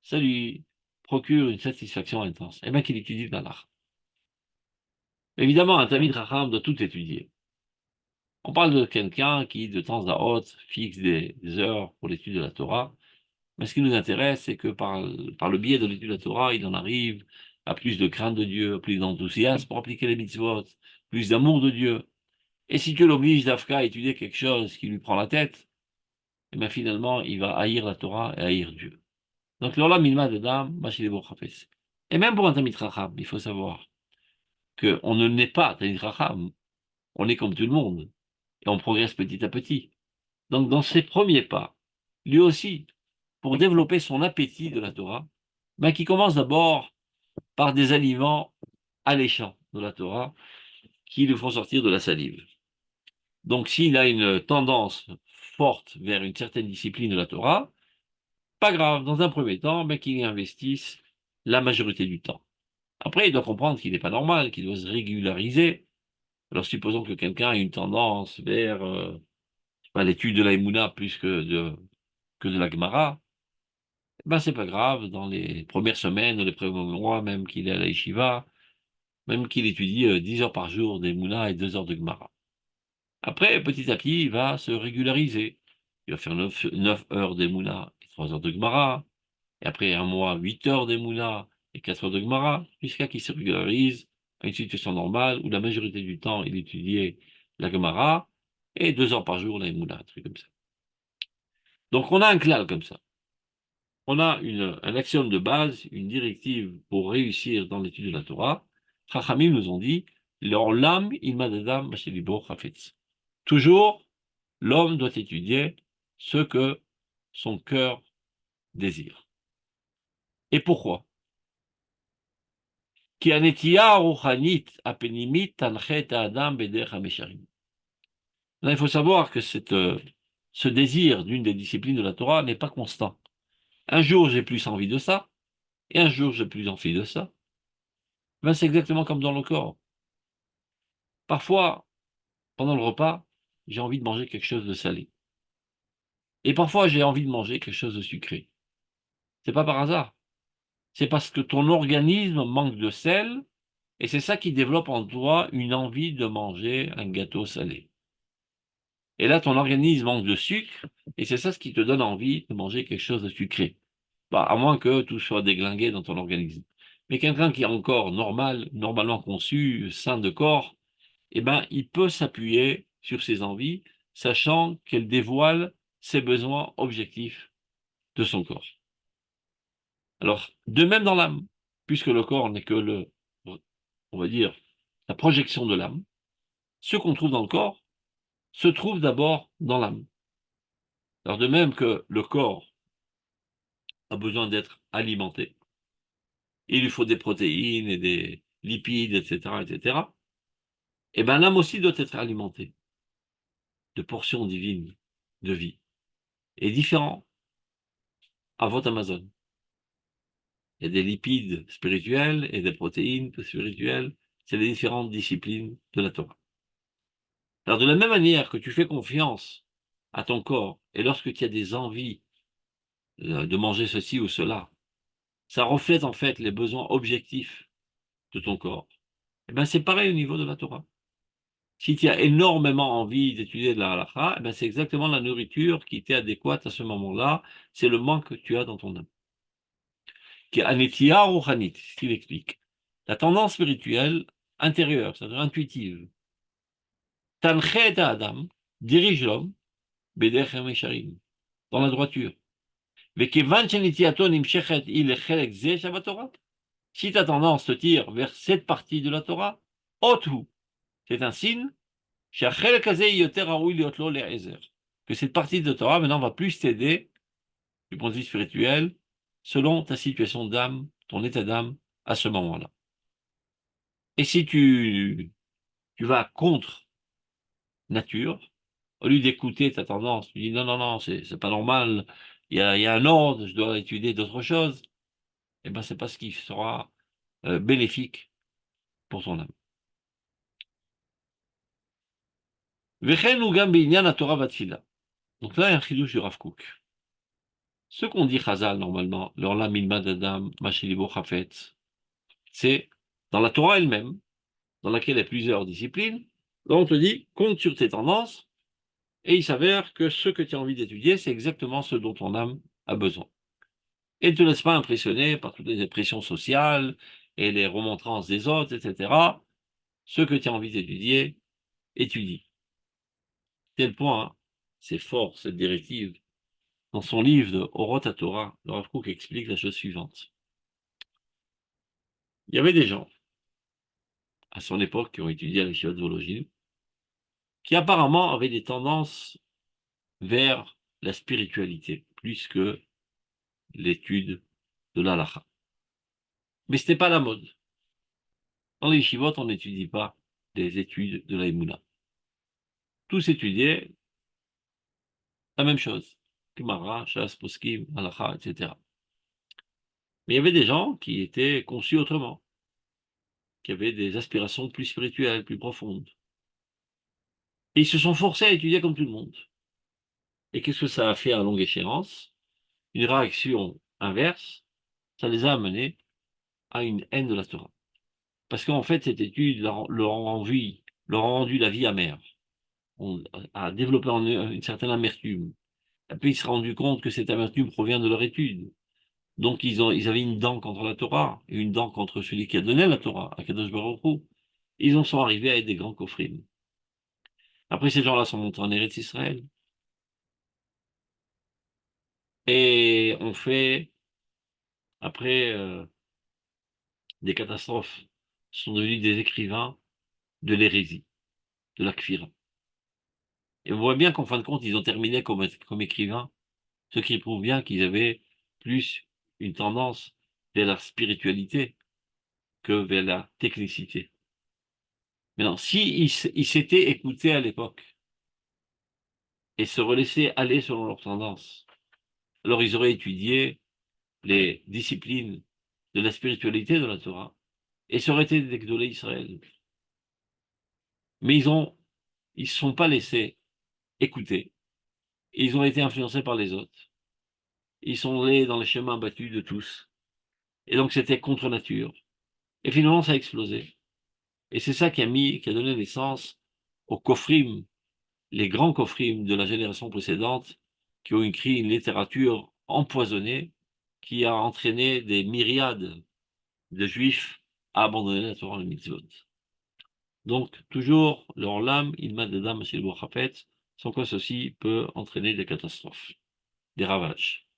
ça lui procure une satisfaction intense. Eh bien, qu'il étudie la halakha. Évidemment, un Talmid Chacham doit tout étudier. On parle de quelqu'un qui, de temps à autre, fixe des heures pour l'étude de la Torah. Mais ce qui nous intéresse, c'est que par le biais de l'étude de la Torah, il en arrive à plus de crainte de Dieu, plus d'enthousiasme pour appliquer les mitzvot, plus d'amour de Dieu. Et si tu l'obliges d'Afka à étudier quelque chose qui lui prend la tête, eh bien finalement, il va haïr la Torah et haïr Dieu. Donc, l'Olam Ilma de Dam, Machilebo Chafetz. Et même pour un Talmid Chacham, il faut savoir qu'on ne naît pas Talmid Chacham, on est comme tout le monde, et on progresse petit à petit. Donc, dans ses premiers pas, lui aussi, pour développer son appétit de la Torah, ben, qui commence d'abord par des aliments alléchants de la Torah, qui lui font sortir de la salive. Donc, s'il a une tendance forte vers une certaine discipline de la Torah, pas grave, dans un premier temps, ben, qu'il y investisse la majorité du temps. Après, il doit comprendre qu'il n'est pas normal, qu'il doit se régulariser. Alors, supposons que quelqu'un a une tendance vers l'étude de la Emouna plus que de la Gemara, ben, c'est pas grave, dans les premières semaines, les premiers mois, même qu'il est à la yeshiva, même qu'il étudie 10 heures par jour d'Emouna et 2 heures de Gemara. Après, petit à petit, il va se régulariser. Il va faire 9 heures d'Emouna et 3 heures de Gemara. Et après un mois, 8 heures d'Emouna et 4 heures de Gemara, jusqu'à qu'il se régularise à une situation normale où la majorité du temps, il étudiait la Gemara et 2 heures par jour la Emouna, un truc comme ça. Donc on a un klal comme ça. On a un axiome de base, une directive pour réussir dans l'étude de la Torah. Chachamim nous ont dit, leur l'âme, ilmadadam, mashelibo, chafetz. Toujours, l'homme doit étudier ce que son cœur désire. Et pourquoi? Ki anetia ruchanit apenimit tanchet adam bederech hamesharim. Là, il faut savoir que ce désir d'une des disciplines de la Torah n'est pas constant. Un jour, j'ai plus envie de ça, et un jour, j'ai plus envie de ça. Ben, c'est exactement comme dans le corps. Parfois, pendant le repas, j'ai envie de manger quelque chose de salé. Et parfois, j'ai envie de manger quelque chose de sucré. C'est pas par hasard. C'est parce que ton organisme manque de sel, et c'est ça qui développe en toi une envie de manger un gâteau salé. Et là, ton organisme manque de sucre, et c'est ça ce qui te donne envie de manger quelque chose de sucré. Bah, à moins que tout soit déglingué dans ton organisme. Mais quelqu'un qui est encore normal, normalement conçu, sain de corps, eh ben, il peut s'appuyer sur ses envies, sachant qu'elles dévoilent ses besoins objectifs de son corps. Alors, de même dans l'âme, puisque le corps n'est que on va dire, la projection de l'âme, ce qu'on trouve dans le corps se trouve d'abord dans l'âme. Alors, de même que le corps a besoin d'être alimenté. Il lui faut des protéines et des lipides, etc., etc. Et bien l'âme aussi doit être alimentée de portions divines de vie. Et différent à votre Amazon. Il y a des lipides spirituels et des protéines spirituelles. C'est les différentes disciplines de la Torah. Alors de la même manière que tu fais confiance à ton corps, et lorsque tu as des envies de manger ceci ou cela, ça reflète en fait les besoins objectifs de ton corps. Et ben c'est pareil au niveau de la Torah. Si tu as énormément envie d'étudier de la halakha, eh ben c'est exactement la nourriture qui t'est adéquate à ce moment-là. C'est le manque que tu as dans ton âme. Qui est anetia rouhanit, c'est ce qu'il explique. La tendance spirituelle intérieure, c'est-à-dire intuitive. Tanchet Adam dirige l'homme, bederech mesharim, dans la droiture. Vekevan shenitiato nimshechet il chelek ze Torah. Si ta tendance te tire vers cette partie de la Torah, otu, c'est un signe que cette partie de Torah maintenant va plus t'aider du point de vue spirituel selon ta situation d'âme, ton état d'âme à ce moment-là. Et si tu vas contre nature, au lieu d'écouter ta tendance, tu dis non, non, non, c'est pas normal, il y a un ordre, je dois étudier d'autres choses, et ben c'est pas ce qui sera bénéfique pour ton âme. Donc là, il y a un chidouche du Rav Kook. Ce qu'on dit Chazal normalement, l'Orla Milmad Adam, Mashilibo Chafetz, c'est dans la Torah elle-même, dans laquelle il y a plusieurs disciplines, là on te dit, compte sur tes tendances, et il s'avère que ce que tu as envie d'étudier, c'est exactement ce dont ton âme a besoin. Et ne te laisse pas impressionner par toutes les pressions sociales et les remontrances des autres, etc. Ce que tu as envie d'étudier, étudie. Tel point, hein, c'est fort cette directive. Dans son livre de Orot HaTorah, le Rav Kook explique la chose suivante. Il y avait des gens, à son époque, qui ont étudié à l'Yeshiva de Volojine, qui apparemment avaient des tendances vers la spiritualité, plus que l'étude de l'halakha. Mais ce n'était pas la mode. Dans les yeshivot, on n'étudie pas des études de la Emouna. Tous étudiaient la même chose. Gemara, Shas, Poskim, halakha, etc. Mais il y avait des gens qui étaient conçus autrement, qui avaient des aspirations plus spirituelles, plus profondes. Et ils se sont forcés à étudier comme tout le monde. Et qu'est-ce que ça a fait à longue échéance? Une réaction inverse, ça les a amenés à une haine de la Torah. Parce qu'en fait, cette étude leur a rendu la vie amère. On a développé en eux une certaine amertume. Et puis ils se sont rendus compte que cette amertume provient de leur étude. Donc ils avaient une dent contre la Torah, et une dent contre celui qui a donné la Torah, Akadosh Baruch Hu. Ils en sont arrivés à être des grands coffrim. Après, ces gens-là sont montés en Eretz Israël. Et on fait, après des catastrophes, sont devenus des écrivains de l'hérésie, de la kfira. Et on voit bien qu'en fin de compte, ils ont terminé comme écrivains, ce qui prouve bien qu'ils avaient plus une tendance vers la spiritualité que vers la technicité. Maintenant, si ils s'étaient écoutés à l'époque et se relaissaient aller selon leur tendance, alors ils auraient étudié les disciplines de la spiritualité de la Torah et ça aurait été des Gdolei Israël. Mais ils se sont pas laissés écouter. Et ils ont été influencés par les autres. Ils sont allés dans les chemins battus de tous. Et donc c'était contre nature. Et finalement, ça a explosé. Et c'est ça qui a donné naissance aux Kofrim, les grands Kofrim de la génération précédente, qui ont écrit une littérature empoisonnée, qui a entraîné des myriades de Juifs à abandonner la Torah et le mitzvot. Donc, toujours, leur lame, il m'a des dames chez le Boachapet, sans quoi ceci peut entraîner des catastrophes, des ravages.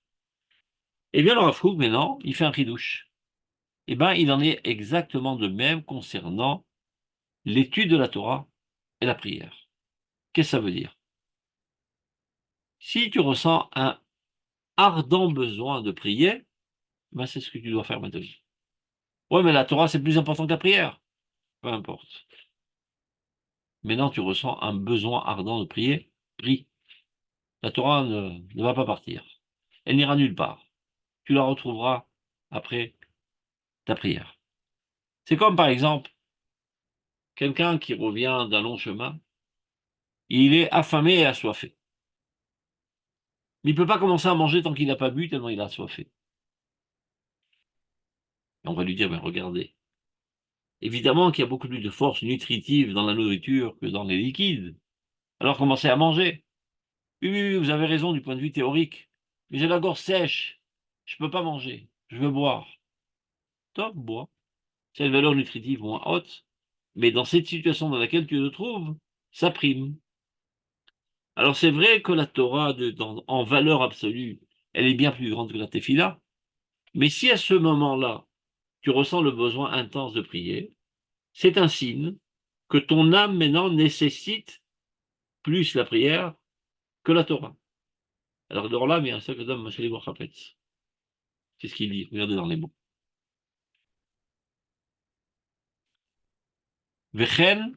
Eh bien, le Rav Kook, maintenant, il fait un ridouche. Eh bien, il en est exactement de même concernant l'étude de la Torah et la prière. Qu'est-ce que ça veut dire? Si tu ressens un ardent besoin de prier, ben c'est ce que tu dois faire maintenant. Ouais, mais la Torah, c'est plus important que la prière. Peu importe. Maintenant, tu ressens un besoin ardent de prier, prie. La Torah ne va pas partir. Elle n'ira nulle part. Tu la retrouveras après ta prière. C'est comme, par exemple, quelqu'un qui revient d'un long chemin, il est affamé et assoiffé. Mais il ne peut pas commencer à manger tant qu'il n'a pas bu, tellement il a assoiffé. Et on va lui dire, ben regardez, évidemment qu'il y a beaucoup plus de force nutritive dans la nourriture que dans les liquides. Alors commencez à manger. Oui, oui, oui, vous avez raison du point de vue théorique. Mais j'ai la gorge sèche. Je ne peux pas manger. Je veux boire. Top, bois. C'est une valeur nutritive moins haute. Mais dans cette situation dans laquelle tu te trouves, ça prime. Alors c'est vrai que la Torah, en valeur absolue, elle est bien plus grande que la Tefila. Mais si à ce moment-là, tu ressens le besoin intense de prier, c'est un signe que ton âme maintenant nécessite plus la prière que la Torah. Alors dans l'âme, il y a un seul d'homme, c'est ce qu'il dit, regardez dans les mots. Vechen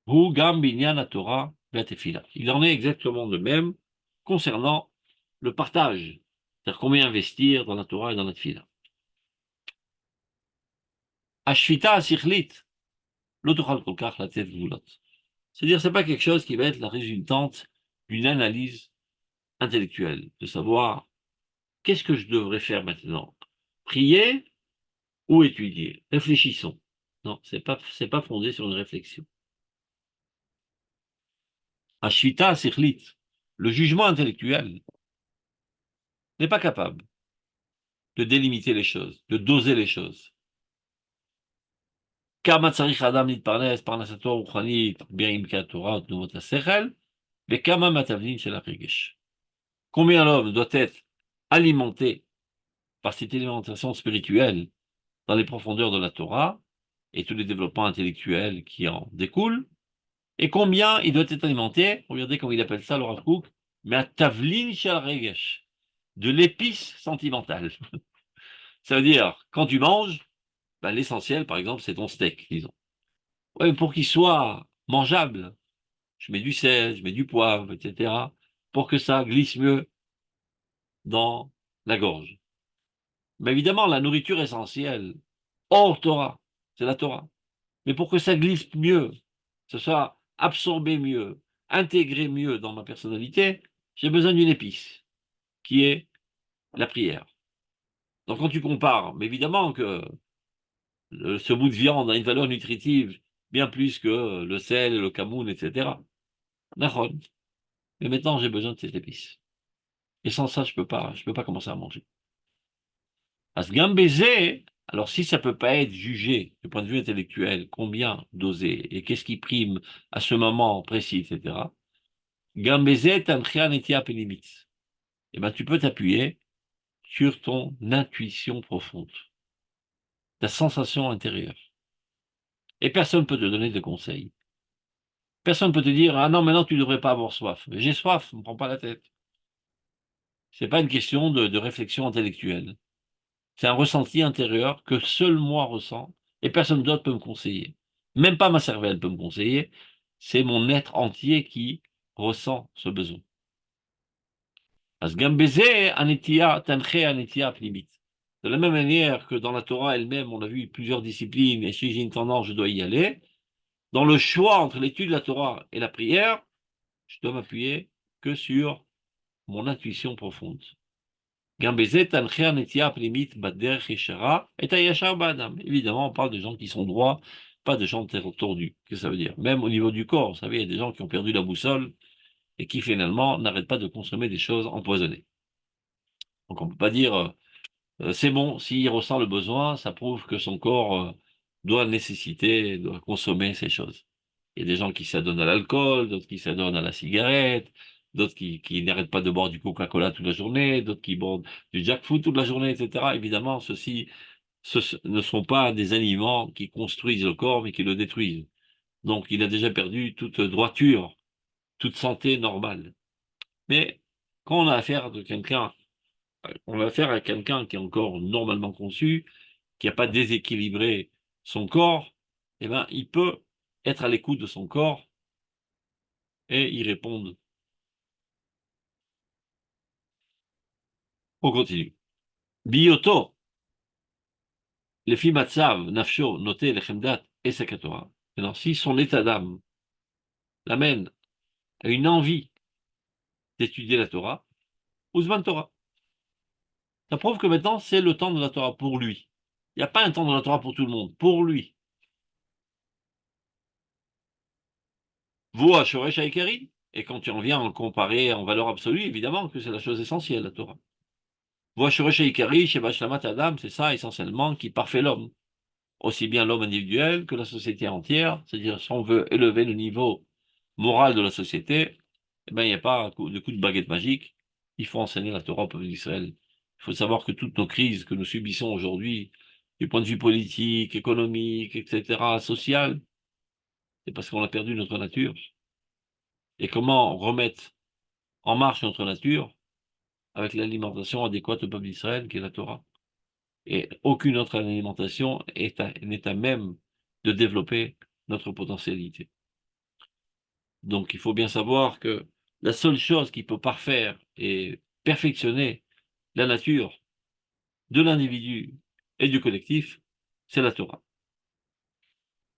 hu gam binyan Torah ve'atefila. Il en est exactement de même concernant le partage, c'est-à-dire combien investir dans la Torah et dans la tefila. Ashvita asichlit, lo tochal kol kach latet gvulot. C'est-à-dire, c'est pas quelque chose qui va être la résultante d'une analyse intellectuelle, de savoir qu'est-ce que je devrais faire maintenant? Prier ou étudier? Réfléchissons. Non, c'est pas fondé sur une réflexion. Ashvita asichlit, le jugement intellectuel, n'est pas capable de délimiter les choses, de doser les choses. Combien l'homme doit être alimenté par cette alimentation spirituelle dans les profondeurs de la Torah et tous les développements intellectuels qui en découlent, et combien il doit être alimenté, regardez comment il appelle ça, le Rav Kook, mais à tavlin shel regesh, de l'épice sentimentale. Ça veut dire, quand tu manges, ben, l'essentiel, par exemple, c'est ton steak, disons. Ouais, pour qu'il soit mangeable, je mets du sel, je mets du poivre, etc., pour que ça glisse mieux dans la gorge. Mais évidemment, la nourriture essentielle, hors Torah, c'est la Torah. Mais pour que ça glisse mieux, que ce soit absorbé mieux, intégré mieux dans ma personnalité, j'ai besoin d'une épice, qui est la prière. Donc quand tu compares, mais évidemment que ce bout de viande a une valeur nutritive bien plus que le sel, le camoun, etc. D'accord. Mais maintenant, j'ai besoin de cette épice. Et sans ça, je peux pas commencer à manger. Parce que gambaiser, alors si ça peut pas être jugé du point de vue intellectuel, combien doser et qu'est-ce qui prime à ce moment précis, etc. Gambaiser tantrian etia penimitz. Eh ben, tu peux t'appuyer sur ton intuition profonde, ta sensation intérieure. Et personne ne peut te donner de conseils. Personne ne peut te dire, ah non, maintenant tu ne devrais pas avoir soif. J'ai soif, ne me prends pas la tête. C'est pas une question de réflexion intellectuelle. C'est un ressenti intérieur que seul moi ressens et personne d'autre peut me conseiller. Même pas ma cervelle peut me conseiller. C'est mon être entier qui ressent ce besoin. Parce que Gambézé, anetia, tanché, anetia, pnimit. De la même manière que dans la Torah elle-même, on a vu plusieurs disciplines, et si j'ai une tendance, je dois y aller. Dans le choix entre l'étude de la Torah et la prière, je dois m'appuyer que sur mon intuition profonde. Évidemment, on parle de gens qui sont droits, pas de gens tordus. Qu'est-ce que ça veut dire? Même au niveau du corps, vous savez, il y a des gens qui ont perdu la boussole et qui finalement n'arrêtent pas de consommer des choses empoisonnées. Donc on ne peut pas dire c'est bon, s'il ressent le besoin, ça prouve que son corps doit consommer ces choses. Il y a des gens qui s'adonnent à l'alcool, d'autres qui s'adonnent à la cigarette, d'autres qui n'arrêtent pas de boire du Coca-Cola toute la journée, d'autres qui boivent du jackfruit toute la journée, etc. Évidemment, ne sont pas des aliments qui construisent le corps, mais qui le détruisent. Donc, il a déjà perdu toute droiture, toute santé normale. Mais quand on a affaire à quelqu'un on a affaire à quelqu'un qui est encore normalement conçu, qui n'a pas déséquilibré son corps, eh ben, il peut être à l'écoute de son corps et y répondre. On continue. Bioto, les filles matzav, nafsho, noté, les chemdat et sakatora. Alors, si son état d'âme l'amène à une envie d'étudier la Torah, Ouzman Torah. Ça prouve que maintenant, c'est le temps de la Torah pour lui. Il n'y a pas un temps de la Torah pour tout le monde, pour lui. Voa Shoresh Haikari, et quand tu en viens en comparer en valeur absolue, évidemment que c'est la chose essentielle, la Torah. Voa Shoresh Haikari, Sheba Shlamat Adam, c'est ça essentiellement qui parfait l'homme. Aussi bien l'homme individuel que la société entière, c'est-à-dire si on veut élever le niveau moral de la société, eh ben, il n'y a pas de coup de baguette magique, il faut enseigner la Torah au peuple d'Israël. Il faut savoir que toutes nos crises que nous subissons aujourd'hui, du point de vue politique, économique, etc., social, c'est parce qu'on a perdu notre nature. Et comment remettre en marche notre nature avec l'alimentation adéquate au peuple d'Israël, qui est la Torah. Et aucune autre alimentation n'est à même de développer notre potentialité. Donc il faut bien savoir que la seule chose qui peut parfaire et perfectionner la nature de l'individu et du collectif, c'est la Torah.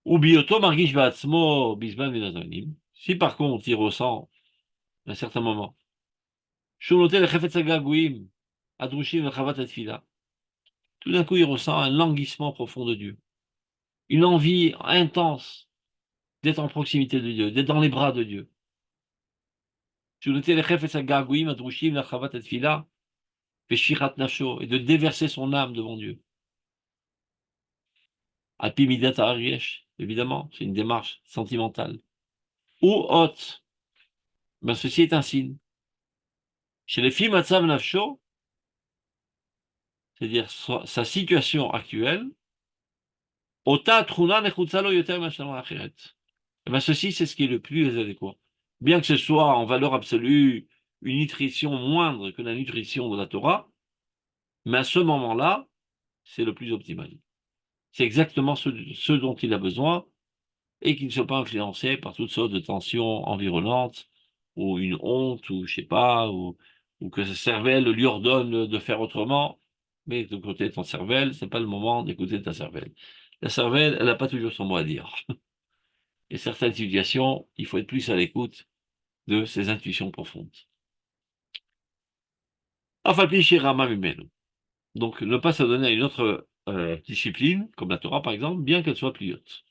Ou bioto margish ba'atzmo bisman minazanim. Si par contre il ressent à un certain moment, shunotel chefetz hagagouim, adrushim vechavat atfila, tout d'un coup il ressent un languissement profond de Dieu, une envie intense d'être en proximité de Dieu, d'être dans les bras de Dieu. Shunotel chefetz hagagouim, adrushim vechavat atfila, veshirat nafsho, et de déverser son âme devant Dieu. Alpi midat ha'aryesh, évidemment, c'est une démarche sentimentale. Ou hot, ben ceci est un signe. Chez les filles Matzav Nafsho, c'est-à-dire sa situation actuelle, Ota Truna Nechutzalo Yoter Mashalom Acheret. Eh ben ceci, c'est ce qui est le plus adéquat. Bien que ce soit en valeur absolue une nutrition moindre que la nutrition de la Torah, mais à ce moment-là, c'est le plus optimal. C'est exactement ce dont il a besoin et qu'il ne soit pas influencé par toutes sortes de tensions environnantes ou une honte ou je sais pas ou que sa cervelle lui ordonne de faire autrement. Mais de côté de ton cervelle, c'est pas le moment d'écouter ta cervelle. La cervelle, elle n'a pas toujours son mot à dire. Et certaines situations, il faut être plus à l'écoute de ses intuitions profondes. Afalpi shirama mimenu. Donc, ne pas s'adonner à une autre discipline, comme la Torah par exemple, bien qu'elle soit plus haute.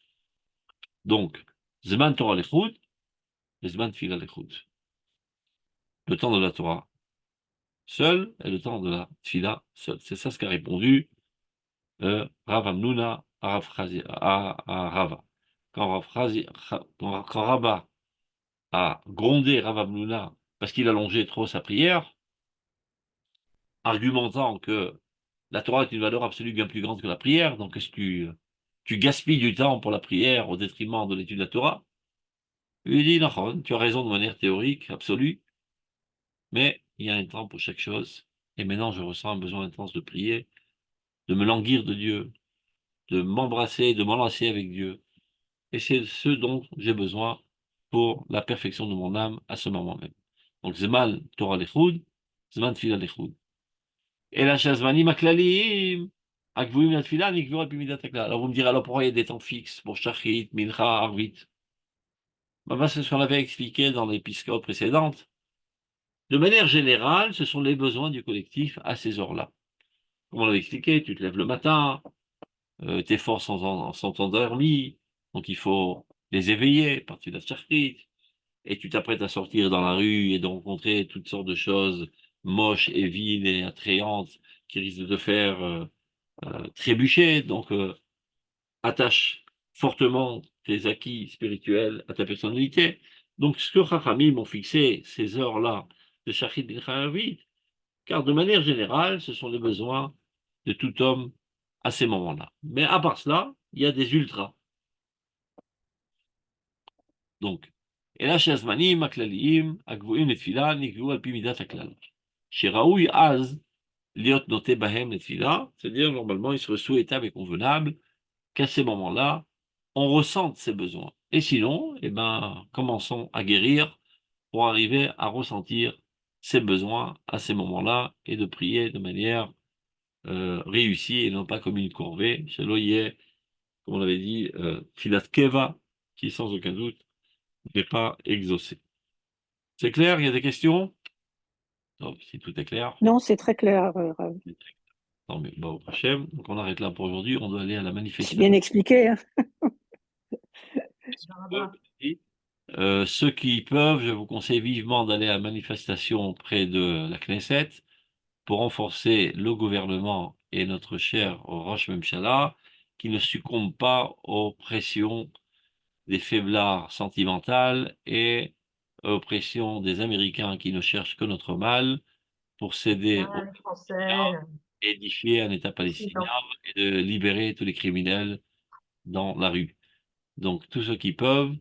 Donc, Zman Torah lechut, et Zman Tfila lechut. Le temps de la Torah seul et le temps de la Tfila seul. C'est ça ce qu'a répondu Rav Hamnouna à Rava. Quand Rava a grondé Rav Hamnouna parce qu'il allongeait trop sa prière, argumentant que la Torah est une valeur absolue bien plus grande que la prière, donc est-ce que tu gaspilles du temps pour la prière au détriment de l'étude de la Torah? Il lui dit, non, tu as raison de manière théorique, absolue, mais il y a un temps pour chaque chose, et maintenant je ressens un besoin intense de prier, de me languir de Dieu, de m'embrasser, de m'enlacer avec Dieu. Et c'est ce dont j'ai besoin pour la perfection de mon âme à ce moment même. Donc, Zman Torah Lechud, Zman Tfila Lechud. Et la Shazmanim Aklalim, Akvuim la Tfila, Nikvur al Pimidat Akla. Alors, vous me direz, alors pourquoi il y a des temps fixes pour Shachrit, Mincha, Arvit? C'est ce qu'on avait expliqué dans l'épiscope précédente. De manière générale, ce sont les besoins du collectif à ces heures-là. Comme on l'avait expliqué, tu te lèves le matin, tes forces sont endormies, donc il faut les éveiller, partir de la charcrit, et tu t'apprêtes à sortir dans la rue et de rencontrer toutes sortes de choses moches et viles et attrayantes qui risquent de te faire trébucher, donc attache fortement tes acquis spirituels à ta personnalité. Donc ce que Chachamim m'ont fixé, ces heures-là de Shachrit bin Chayavi, car de manière générale, ce sont les besoins de tout homme à ces moments-là. Mais à part cela, il y a des ultras. Donc, אלא שהזמנים הכלליים, הקבועים לתפילה, נקבעו על פי מידת הכלל. שראוי אז liot noté bahem netfila, c'est-à-dire normalement il serait souhaitable et convenable qu'à ces moments-là, on ressente ses besoins. Et sinon, eh ben, commençons à guérir pour arriver à ressentir ses besoins à ces moments-là et de prier de manière réussie et non pas comme une corvée. Shelo yeh, comme on l'avait dit, filat keva, qui sans aucun doute n'est pas exaucé. C'est clair? Il y a des questions? Non, si tout est clair. Non, c'est très clair, Rav. Non, mais bon, Hachem, donc on arrête là pour aujourd'hui. On doit aller à la C'est bien manifestation. expliqué, hein. Ceux qui peuvent, je vous conseille vivement d'aller à la manifestation près de la Knesset pour renforcer le gouvernement et notre cher Roch Memchala, qui ne succombe pas aux pressions des faiblards sentimentales et aux pressions des Américains qui ne cherchent que notre mal pour céder aux Les Français, et édifier un État palestinien et de libérer tous les criminels dans la rue. Donc, tous ceux qui peuvent,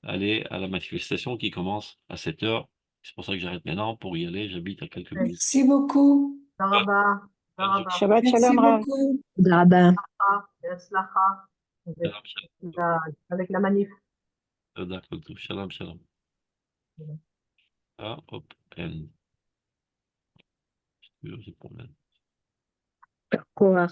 aller à la manifestation qui commence à 7 heures. C'est pour ça que j'arrête maintenant pour y aller. J'habite à quelques minutes. Merci beaucoup. Daraba, Daraba, Shabbat Merci Shalom, Rav. beaucoup. Draba. Betzlacha, avec la manif. D'accord, shalom, shalom. Ah, hop, end. C'est pour Quoi?